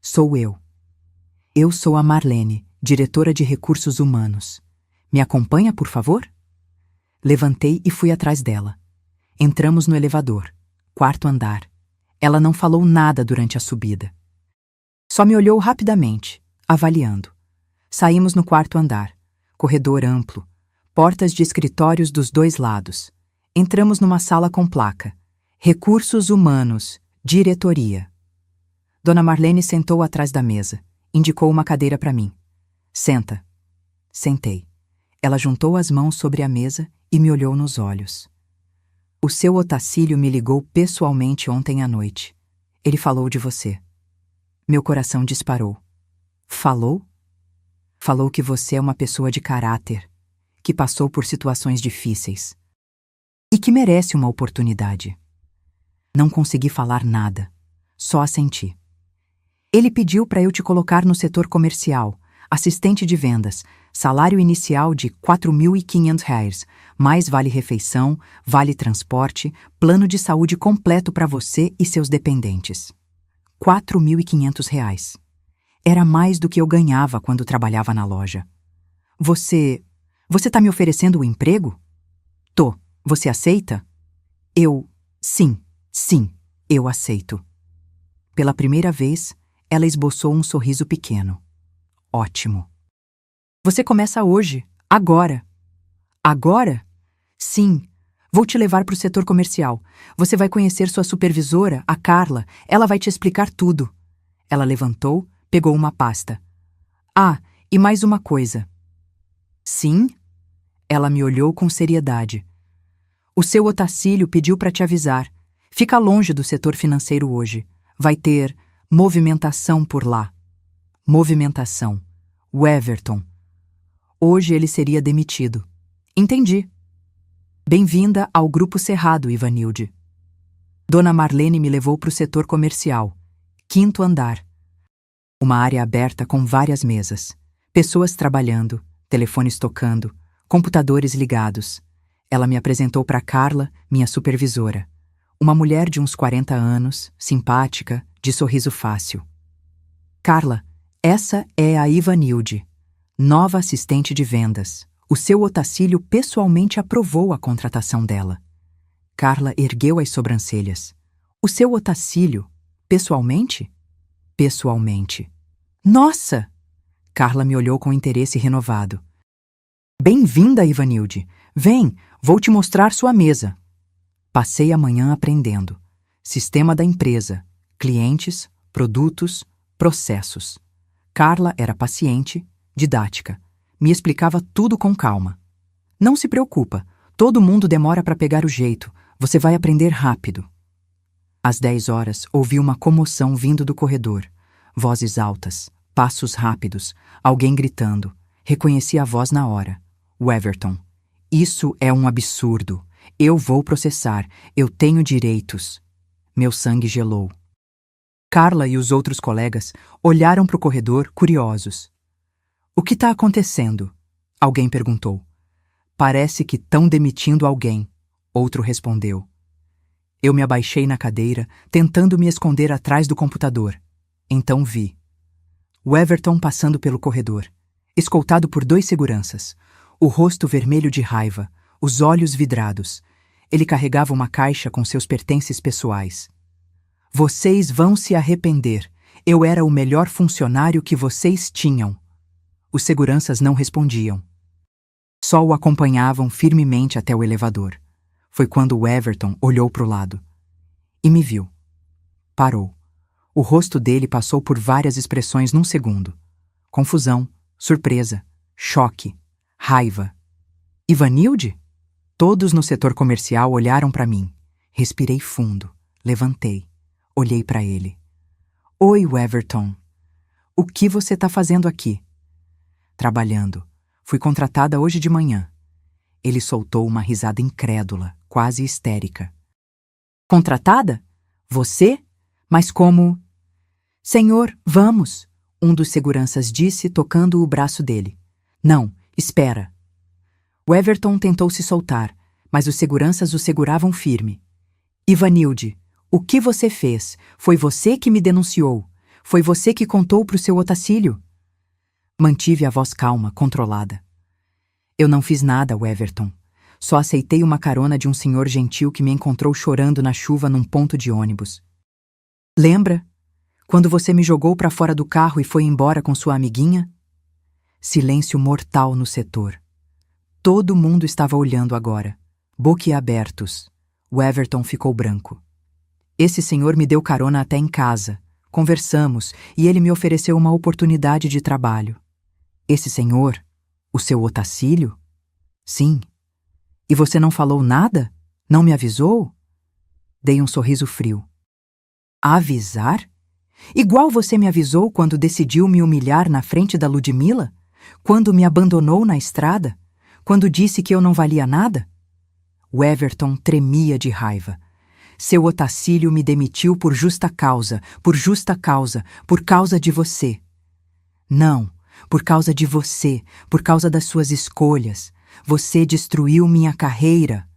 Sou eu. Eu sou a Marlene, diretora de recursos humanos. Me acompanha, por favor? Levantei e fui atrás dela. Entramos no elevador, 4º andar. Ela não falou nada durante a subida. Só me olhou rapidamente, avaliando. Saímos no 4º andar. Corredor amplo. Portas de escritórios dos 2 lados. Entramos numa sala com placa. Recursos Humanos, Diretoria. Dona Marlene sentou atrás da mesa. Indicou uma cadeira para mim. Senta. Sentei. Ela juntou as mãos sobre a mesa e me olhou nos olhos. O seu Otacílio me ligou pessoalmente ontem à noite. Ele falou de você. Meu coração disparou. Falou? Falou que você é uma pessoa de caráter, que passou por situações difíceis e que merece uma oportunidade. Não consegui falar nada, só assenti. Ele pediu para eu te colocar no setor comercial, assistente de vendas, salário inicial de R$ 4.500, mais vale-refeição, vale-transporte, plano de saúde completo para você e seus dependentes. R$ 4.500. Era mais do que eu ganhava quando trabalhava na loja. Você tá me oferecendo o emprego? Tô. Você aceita? Sim, eu aceito. Pela primeira vez, ela esboçou um sorriso pequeno. Ótimo. Você começa hoje, agora. Agora? Sim. Vou te levar para o setor comercial. Você vai conhecer sua supervisora, a Carla. Ela vai te explicar tudo. Ela levantou, pegou uma pasta. Ah, e mais uma coisa. Sim? Ela me olhou com seriedade. O seu Otacílio pediu para te avisar. Fica longe do setor financeiro hoje. Vai ter movimentação por lá. Movimentação. O Everton. Hoje ele seria demitido. Entendi. Bem-vinda ao Grupo Cerrado, Ivanilde. Dona Marlene me levou para o setor comercial. 5º andar. Uma área aberta com várias mesas. Pessoas trabalhando, telefones tocando, computadores ligados. Ela me apresentou para Carla, minha supervisora. Uma mulher de uns 40 anos, simpática, de sorriso fácil. Carla, essa é a Ivanilde, nova assistente de vendas. O seu Otacílio pessoalmente aprovou a contratação dela. Carla ergueu as sobrancelhas. O seu Otacílio, pessoalmente? Pessoalmente. Nossa! Carla me olhou com interesse renovado. Bem-vinda, Ivanilde. Vem, vou te mostrar sua mesa. Passei a manhã aprendendo. Sistema da empresa, clientes, produtos, processos. Carla era paciente, didática. Me explicava tudo com calma. Não se preocupa, todo mundo demora para pegar o jeito, você vai aprender rápido. Às 10 horas, ouvi uma comoção vindo do corredor. Vozes altas, passos rápidos, alguém gritando. Reconheci a voz na hora. Weverton. Isso é um absurdo. Eu vou processar. Eu tenho direitos. Meu sangue gelou. Carla e os outros colegas olharam para o corredor, curiosos. O que está acontecendo? Alguém perguntou. Parece que estão demitindo alguém. Outro respondeu. Eu me abaixei na cadeira, tentando me esconder atrás do computador. Então vi. Weverton passando pelo corredor, escoltado por 2 seguranças, o rosto vermelho de raiva, os olhos vidrados. Ele carregava uma caixa com seus pertences pessoais. Vocês vão se arrepender. Eu era o melhor funcionário que vocês tinham. Os seguranças não respondiam. Só o acompanhavam firmemente até o elevador. Foi quando Weverton olhou para o lado. E me viu. Parou. O rosto dele passou por várias expressões num segundo. Confusão, surpresa, choque, raiva. Ivanilde? Todos no setor comercial olharam para mim. Respirei fundo, levantei, olhei para ele. Oi, Weverton. O que você está fazendo aqui? Trabalhando. Fui contratada hoje de manhã. Ele soltou uma risada incrédula, quase histérica. Contratada? Você? Mas como? Senhor, vamos, um dos seguranças disse, tocando o braço dele. Não, espera. Weverton tentou se soltar, mas os seguranças o seguravam firme. Ivanilde, o que você fez? Foi você que me denunciou. Foi você que contou para o seu Otacílio. Mantive a voz calma, controlada. Eu não fiz nada, Weverton. Só aceitei uma carona de um senhor gentil que me encontrou chorando na chuva num ponto de ônibus. Lembra? Quando você me jogou para fora do carro e foi embora com sua amiguinha? Silêncio mortal no setor. Todo mundo estava olhando agora, boquiabertos. Weverton ficou branco. Esse senhor me deu carona até em casa. Conversamos e ele me ofereceu uma oportunidade de trabalho. Esse senhor, o seu Otacílio? Sim. E você não falou nada? Não me avisou? Dei um sorriso frio. Avisar? Igual você me avisou quando decidiu me humilhar na frente da Ludmila? Quando me abandonou na estrada? Quando disse que eu não valia nada? Weverton tremia de raiva. Seu Otacílio me demitiu por justa causa, por causa de você. Não, por causa de você, por causa das suas escolhas. Você destruiu minha carreira.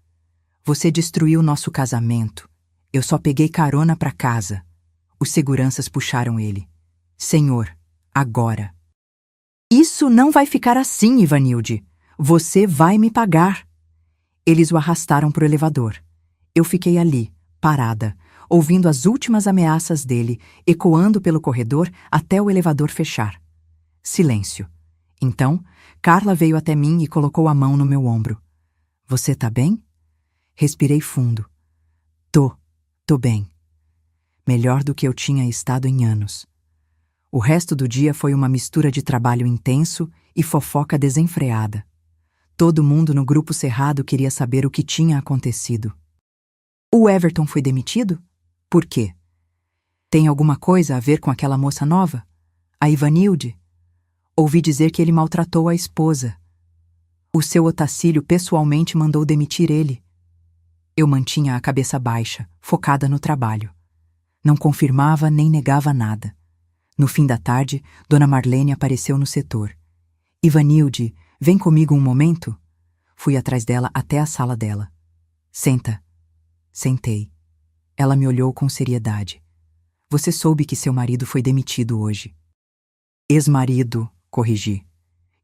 Você destruiu nosso casamento. Eu só peguei carona para casa. Os seguranças puxaram ele. Senhor, agora. Isso não vai ficar assim, Ivanilde. Você vai me pagar. Eles o arrastaram para o elevador. Eu fiquei ali, parada, ouvindo as últimas ameaças dele, ecoando pelo corredor até o elevador fechar. Silêncio. Então, Carla veio até mim e colocou a mão no meu ombro. Você tá bem? Respirei fundo. Tô bem. Melhor do que eu tinha estado em anos. O resto do dia foi uma mistura de trabalho intenso e fofoca desenfreada. Todo mundo no grupo cerrado queria saber o que tinha acontecido. O Weverton foi demitido? Por quê? Tem alguma coisa a ver com aquela moça nova? A Ivanilde? Ouvi dizer que ele maltratou a esposa. O seu Otacílio pessoalmente mandou demitir ele. Eu mantinha a cabeça baixa, focada no trabalho. Não confirmava nem negava nada. No fim da tarde, Dona Marlene apareceu no setor. Ivanilde, vem comigo um momento? Fui atrás dela até a sala dela. Senta. Sentei. Ela me olhou com seriedade. Você soube que seu marido foi demitido hoje. Ex-marido, corrigi.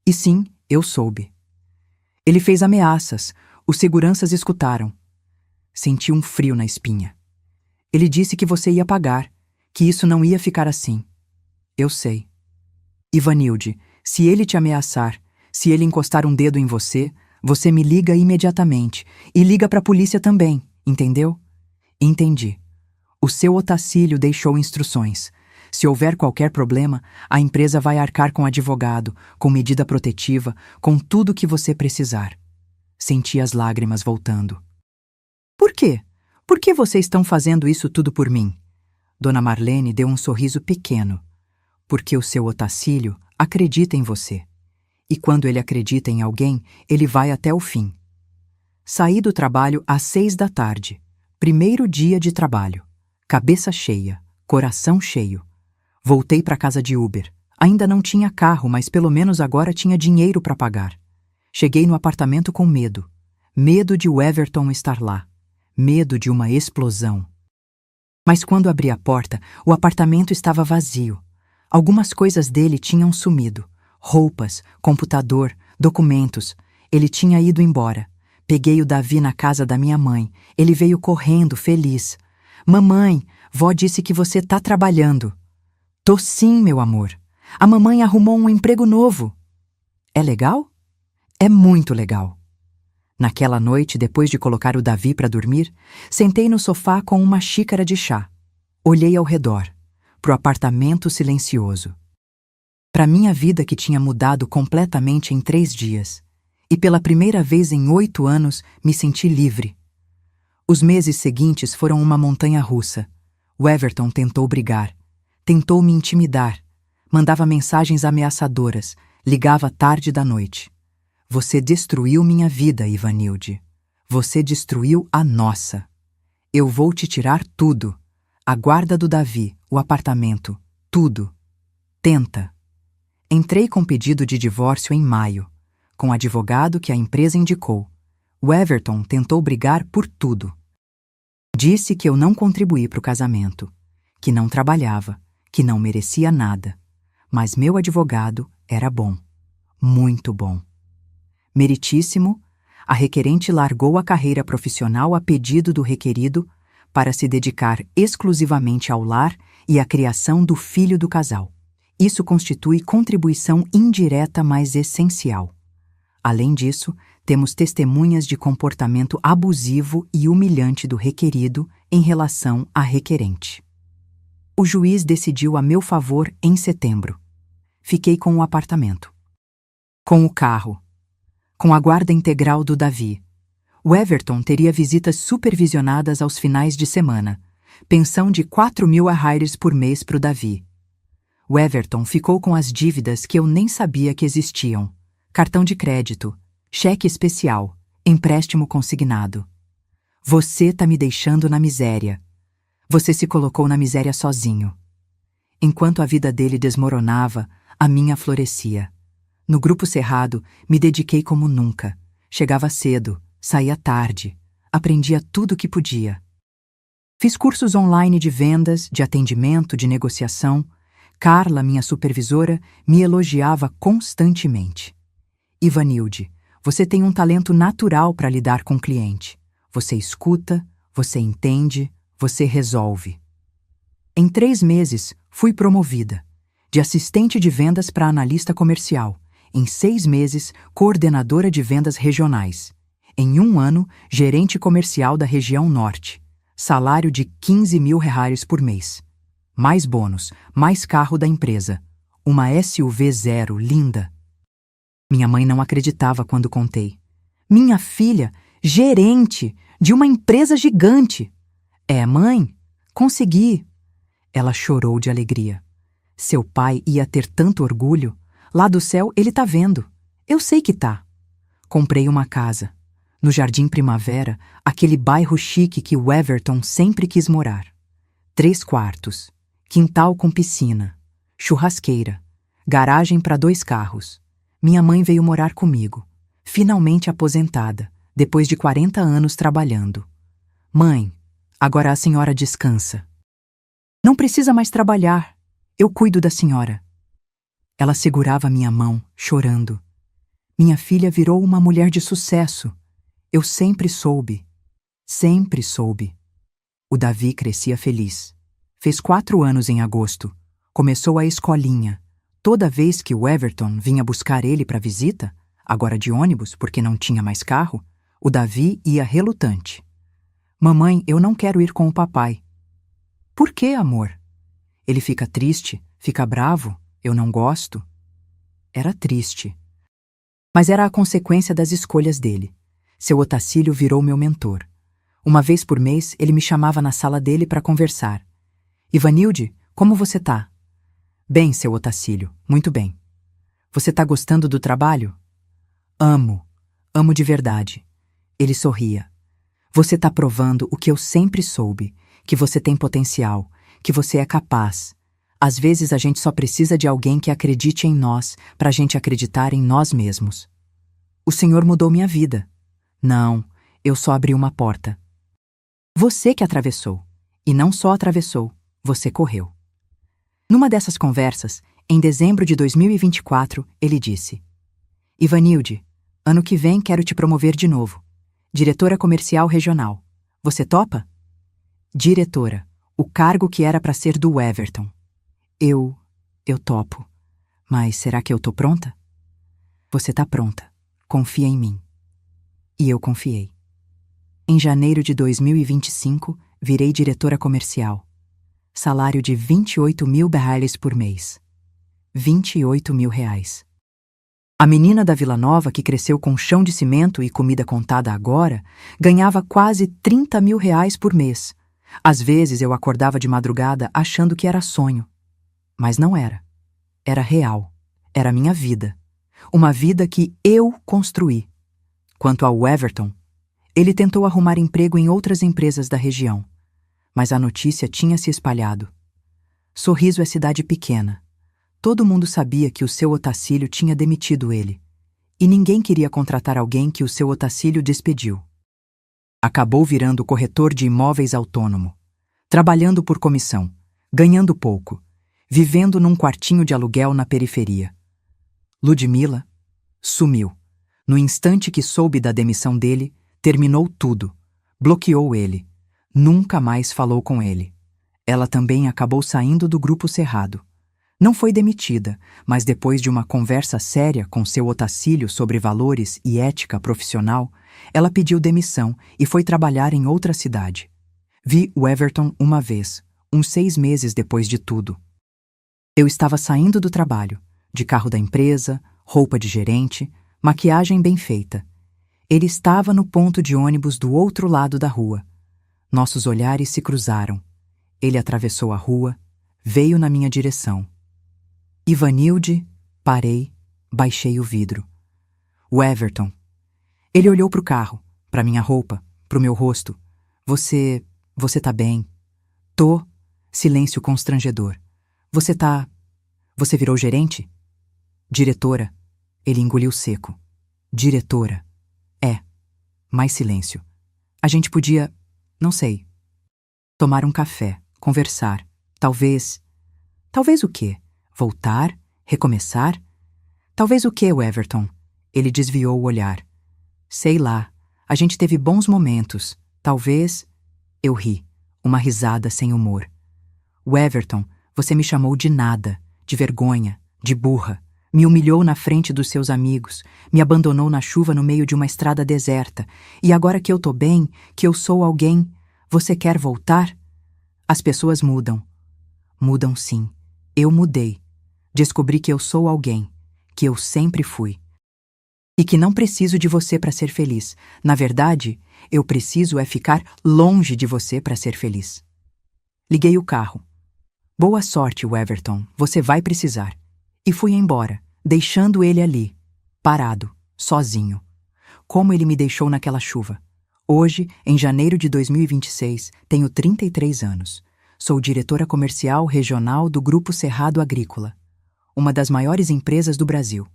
E sim, eu soube. Ele fez ameaças. Os seguranças escutaram. Senti um frio na espinha. Ele disse que você ia pagar, que isso não ia ficar assim. Eu sei. Ivanilde, se ele te ameaçar, se ele encostar um dedo em você, você me liga imediatamente e liga para a polícia também, entendeu? Entendi. O seu Otacílio deixou instruções. Se houver qualquer problema, a empresa vai arcar com advogado, com medida protetiva, com tudo o que você precisar. Senti as lágrimas voltando. Por quê? Por que vocês estão fazendo isso tudo por mim? Dona Marlene deu um sorriso pequeno. Porque o seu Otacílio acredita em você. E quando ele acredita em alguém, ele vai até o fim. Saí do trabalho às 6 da tarde. Primeiro dia de trabalho. Cabeça cheia, coração cheio. Voltei para casa de Uber. Ainda não tinha carro, mas pelo menos agora tinha dinheiro para pagar. Cheguei no apartamento com medo. Medo de o Everton estar lá. Medo de uma explosão. Mas quando abri a porta, o apartamento estava vazio. Algumas coisas dele tinham sumido. Roupas, computador, documentos. Ele tinha ido embora. Peguei o Davi na casa da minha mãe. Ele veio correndo, feliz. Mamãe, vó disse que você tá trabalhando. Tô sim, meu amor. A mamãe arrumou um emprego novo. É legal? É muito legal. Naquela noite, depois de colocar o Davi para dormir, sentei no sofá com uma xícara de chá. Olhei ao redor, pro apartamento silencioso. Para minha vida que tinha mudado completamente em 3 dias. E pela primeira vez em 8 anos, me senti livre. Os meses seguintes foram uma montanha-russa. O Everton tentou brigar. Tentou me intimidar. Mandava mensagens ameaçadoras. Ligava tarde da noite. Você destruiu minha vida, Ivanilde. Você destruiu a nossa. Eu vou te tirar tudo. A guarda do Davi, o apartamento, tudo. Tenta. Entrei com pedido de divórcio em maio, com o advogado que a empresa indicou. O Everton tentou brigar por tudo. Disse que eu não contribuí para o casamento, que não trabalhava, que não merecia nada. Mas meu advogado era bom, muito bom. Meritíssimo, a requerente largou a carreira profissional a pedido do requerido para se dedicar exclusivamente ao lar e à criação do filho do casal. Isso constitui contribuição indireta, mas essencial. Além disso, temos testemunhas de comportamento abusivo e humilhante do requerido em relação à requerente. O juiz decidiu a meu favor em setembro. Fiquei com o apartamento, com o carro, com a guarda integral do Davi. O Everton teria visitas supervisionadas aos finais de semana, pensão de 4.000 arraires por mês para o Davi. O Everton ficou com as dívidas que eu nem sabia que existiam. Cartão de crédito, cheque especial, empréstimo consignado. Você tá me deixando na miséria. Você se colocou na miséria sozinho. Enquanto a vida dele desmoronava, a minha florescia. No Grupo Cerrado, me dediquei como nunca. Chegava cedo, saía tarde, aprendia tudo o que podia. Fiz cursos online de vendas, de atendimento, de negociação. Carla, minha supervisora, me elogiava constantemente. Ivanilde, você tem um talento natural para lidar com o cliente. Você escuta, você entende, você resolve. Em 3 meses, fui promovida. De assistente de vendas para analista comercial. Em 6 meses, coordenadora de vendas regionais. Em 1 ano, gerente comercial da região norte. Salário de 15.000 reais por mês. Mais bônus, mais carro da empresa. Uma SUV zero, linda. Minha mãe não acreditava quando contei. Minha filha, gerente de uma empresa gigante. É, mãe? Consegui. Ela chorou de alegria. Seu pai ia ter tanto orgulho. Lá do céu ele tá vendo. Eu sei que tá. Comprei uma casa. No Jardim Primavera, aquele bairro chique que o Everton sempre quis morar. 3 quartos. Quintal com piscina, churrasqueira, garagem para 2 carros. Minha mãe veio morar comigo, finalmente aposentada, depois de 40 anos trabalhando. Mãe, agora a senhora descansa. Não precisa mais trabalhar, eu cuido da senhora. Ela segurava minha mão, chorando. Minha filha virou uma mulher de sucesso. Eu sempre soube. Sempre soube. O Davi crescia feliz. Fez 4 anos em agosto. Começou a escolinha. Toda vez que o Everton vinha buscar ele para visita, agora de ônibus porque não tinha mais carro, o Davi ia relutante. Mamãe, eu não quero ir com o papai. Por quê, amor? Ele fica triste, fica bravo, eu não gosto. Era triste. Mas era a consequência das escolhas dele. Seu Otacílio virou meu mentor. Uma vez por mês, ele me chamava na sala dele para conversar. Ivanilde, como você tá? Bem, seu Otacílio, muito bem. Você tá gostando do trabalho? Amo, amo de verdade. Ele sorria. Você tá provando o que eu sempre soube, que você tem potencial, que você é capaz. Às vezes a gente só precisa de alguém que acredite em nós, pra gente acreditar em nós mesmos. O senhor mudou minha vida. Não, eu só abri uma porta. Você que atravessou. E não só atravessou, você correu. Numa dessas conversas, em dezembro de 2024, ele disse: Ivanilde, ano que vem quero te promover de novo. Diretora comercial regional. Você topa? Diretora, o cargo que era para ser do Everton. Eu topo. Mas será que eu tô pronta? Você tá pronta. Confia em mim. E eu confiei. Em janeiro de 2025, virei diretora comercial. Salário de 28 mil reais por mês. 28 mil reais. A menina da Vila Nova, que cresceu com chão de cimento e comida contada agora, ganhava quase 30 mil reais por mês. Às vezes eu acordava de madrugada achando que era sonho. Mas não era. Era real. Era minha vida. Uma vida que eu construí. Quanto ao Everton, ele tentou arrumar emprego em outras empresas da região. Mas a notícia tinha se espalhado. Sorriso é cidade pequena. Todo mundo sabia que o seu Otacílio tinha demitido ele. E ninguém queria contratar alguém que o seu Otacílio despediu. Acabou virando corretor de imóveis autônomo. Trabalhando por comissão. Ganhando pouco. Vivendo num quartinho de aluguel na periferia. Ludmila sumiu. No instante que soube da demissão dele, terminou tudo. Bloqueou ele. Nunca mais falou com ele. Ela também acabou saindo do Grupo Cerrado. Não foi demitida, mas depois de uma conversa séria com seu Otacílio sobre valores e ética profissional, ela pediu demissão e foi trabalhar em outra cidade. Vi o Everton uma vez, uns 6 meses depois de tudo. Eu estava saindo do trabalho, de carro da empresa, roupa de gerente, maquiagem bem feita. Ele estava no ponto de ônibus do outro lado da rua. Nossos olhares se cruzaram. Ele atravessou a rua, veio na minha direção. Ivanilde, parei, baixei o vidro. O Everton. Ele olhou para o carro, para minha roupa, para o meu rosto. Você tá bem? Tô. Silêncio constrangedor. Você virou gerente? Diretora. Ele engoliu seco. Diretora. É. Mais silêncio. A gente podia, não sei, tomar um café, conversar. Talvez o quê? Voltar? Recomeçar? Talvez o quê, Everton? Ele desviou o olhar. Sei lá. A gente teve bons momentos. Talvez... Eu ri. Uma risada sem humor. Everton, você me chamou de nada, de vergonha, de burra. Me humilhou na frente dos seus amigos, me abandonou na chuva no meio de uma estrada deserta. E agora que eu tô bem, que eu sou alguém, você quer voltar? As pessoas mudam. Mudam sim. Eu mudei. Descobri que eu sou alguém, que eu sempre fui. E que não preciso de você para ser feliz. Na verdade, eu preciso é ficar longe de você para ser feliz. Liguei o carro. Boa sorte, Everton, você vai precisar. E fui embora, deixando ele ali, parado, sozinho. Como ele me deixou naquela chuva. Hoje, em janeiro de 2026, tenho 33 anos. Sou diretora comercial regional do Grupo Cerrado Agrícola, uma das maiores empresas do Brasil.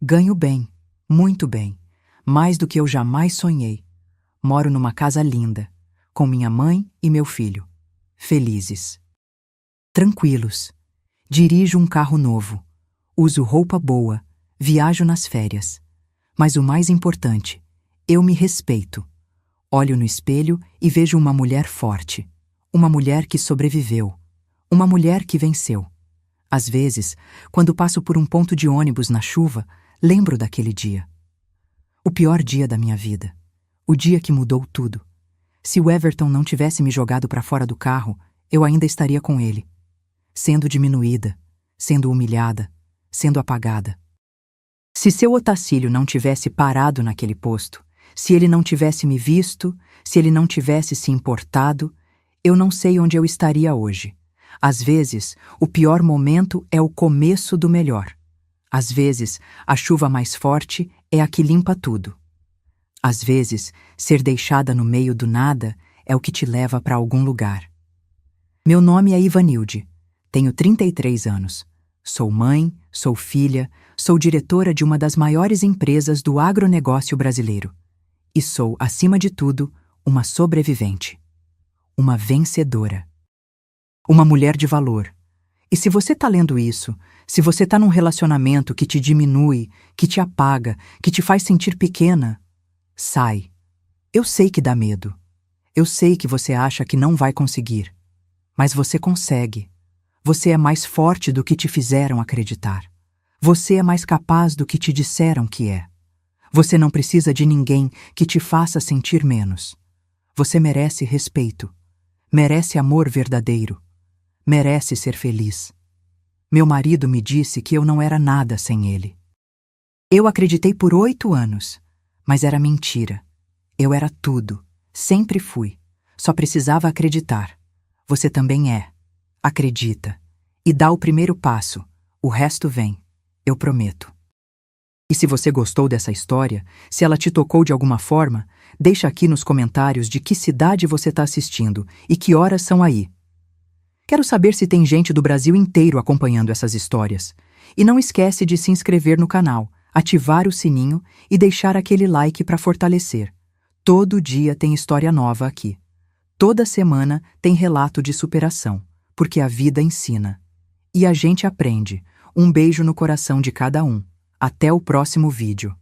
Ganho bem, muito bem, mais do que eu jamais sonhei. Moro numa casa linda, com minha mãe e meu filho. Felizes. Tranquilos. Dirijo um carro novo. Uso roupa boa. Viajo nas férias. Mas o mais importante, eu me respeito. Olho no espelho e vejo uma mulher forte. Uma mulher que sobreviveu. Uma mulher que venceu. Às vezes, quando passo por um ponto de ônibus na chuva, lembro daquele dia. O pior dia da minha vida. O dia que mudou tudo. Se o Everton não tivesse me jogado para fora do carro, eu ainda estaria com ele. sendo diminuída, sendo humilhada, sendo apagada. Se seu Otacílio não tivesse parado naquele posto, se ele não tivesse me visto, se ele não tivesse se importado, eu não sei onde eu estaria hoje. Às vezes, o pior momento é o começo do melhor. Às vezes, a chuva mais forte é a que limpa tudo. Às vezes, ser deixada no meio do nada é o que te leva para algum lugar. Meu nome é Ivanilde. Tenho 33 anos. Sou mãe, sou filha, sou diretora de uma das maiores empresas do agronegócio brasileiro. E sou, acima de tudo, uma sobrevivente. Uma vencedora. Uma mulher de valor. E se você está lendo isso, se você está num relacionamento que te diminui, que te apaga, que te faz sentir pequena, sai. Eu sei que dá medo. Eu sei que você acha que não vai conseguir. Mas você consegue. Você é mais forte do que te fizeram acreditar. Você é mais capaz do que te disseram que é. Você não precisa de ninguém que te faça sentir menos. Você merece respeito. Merece amor verdadeiro. Merece ser feliz. Meu marido me disse que eu não era nada sem ele. Eu acreditei por 8 anos, mas era mentira. Eu era tudo. Sempre fui. Só precisava acreditar. Você também é. Acredita. E dá o primeiro passo. O resto vem. Eu prometo. E se você gostou dessa história, se ela te tocou de alguma forma, deixa aqui nos comentários de que cidade você está assistindo e que horas são aí. Quero saber se tem gente do Brasil inteiro acompanhando essas histórias. E não esquece de se inscrever no canal, ativar o sininho e deixar aquele like para fortalecer. Todo dia tem história nova aqui. Toda semana tem relato de superação, porque a vida ensina. E a gente aprende. Um beijo no coração de cada um. Até o próximo vídeo.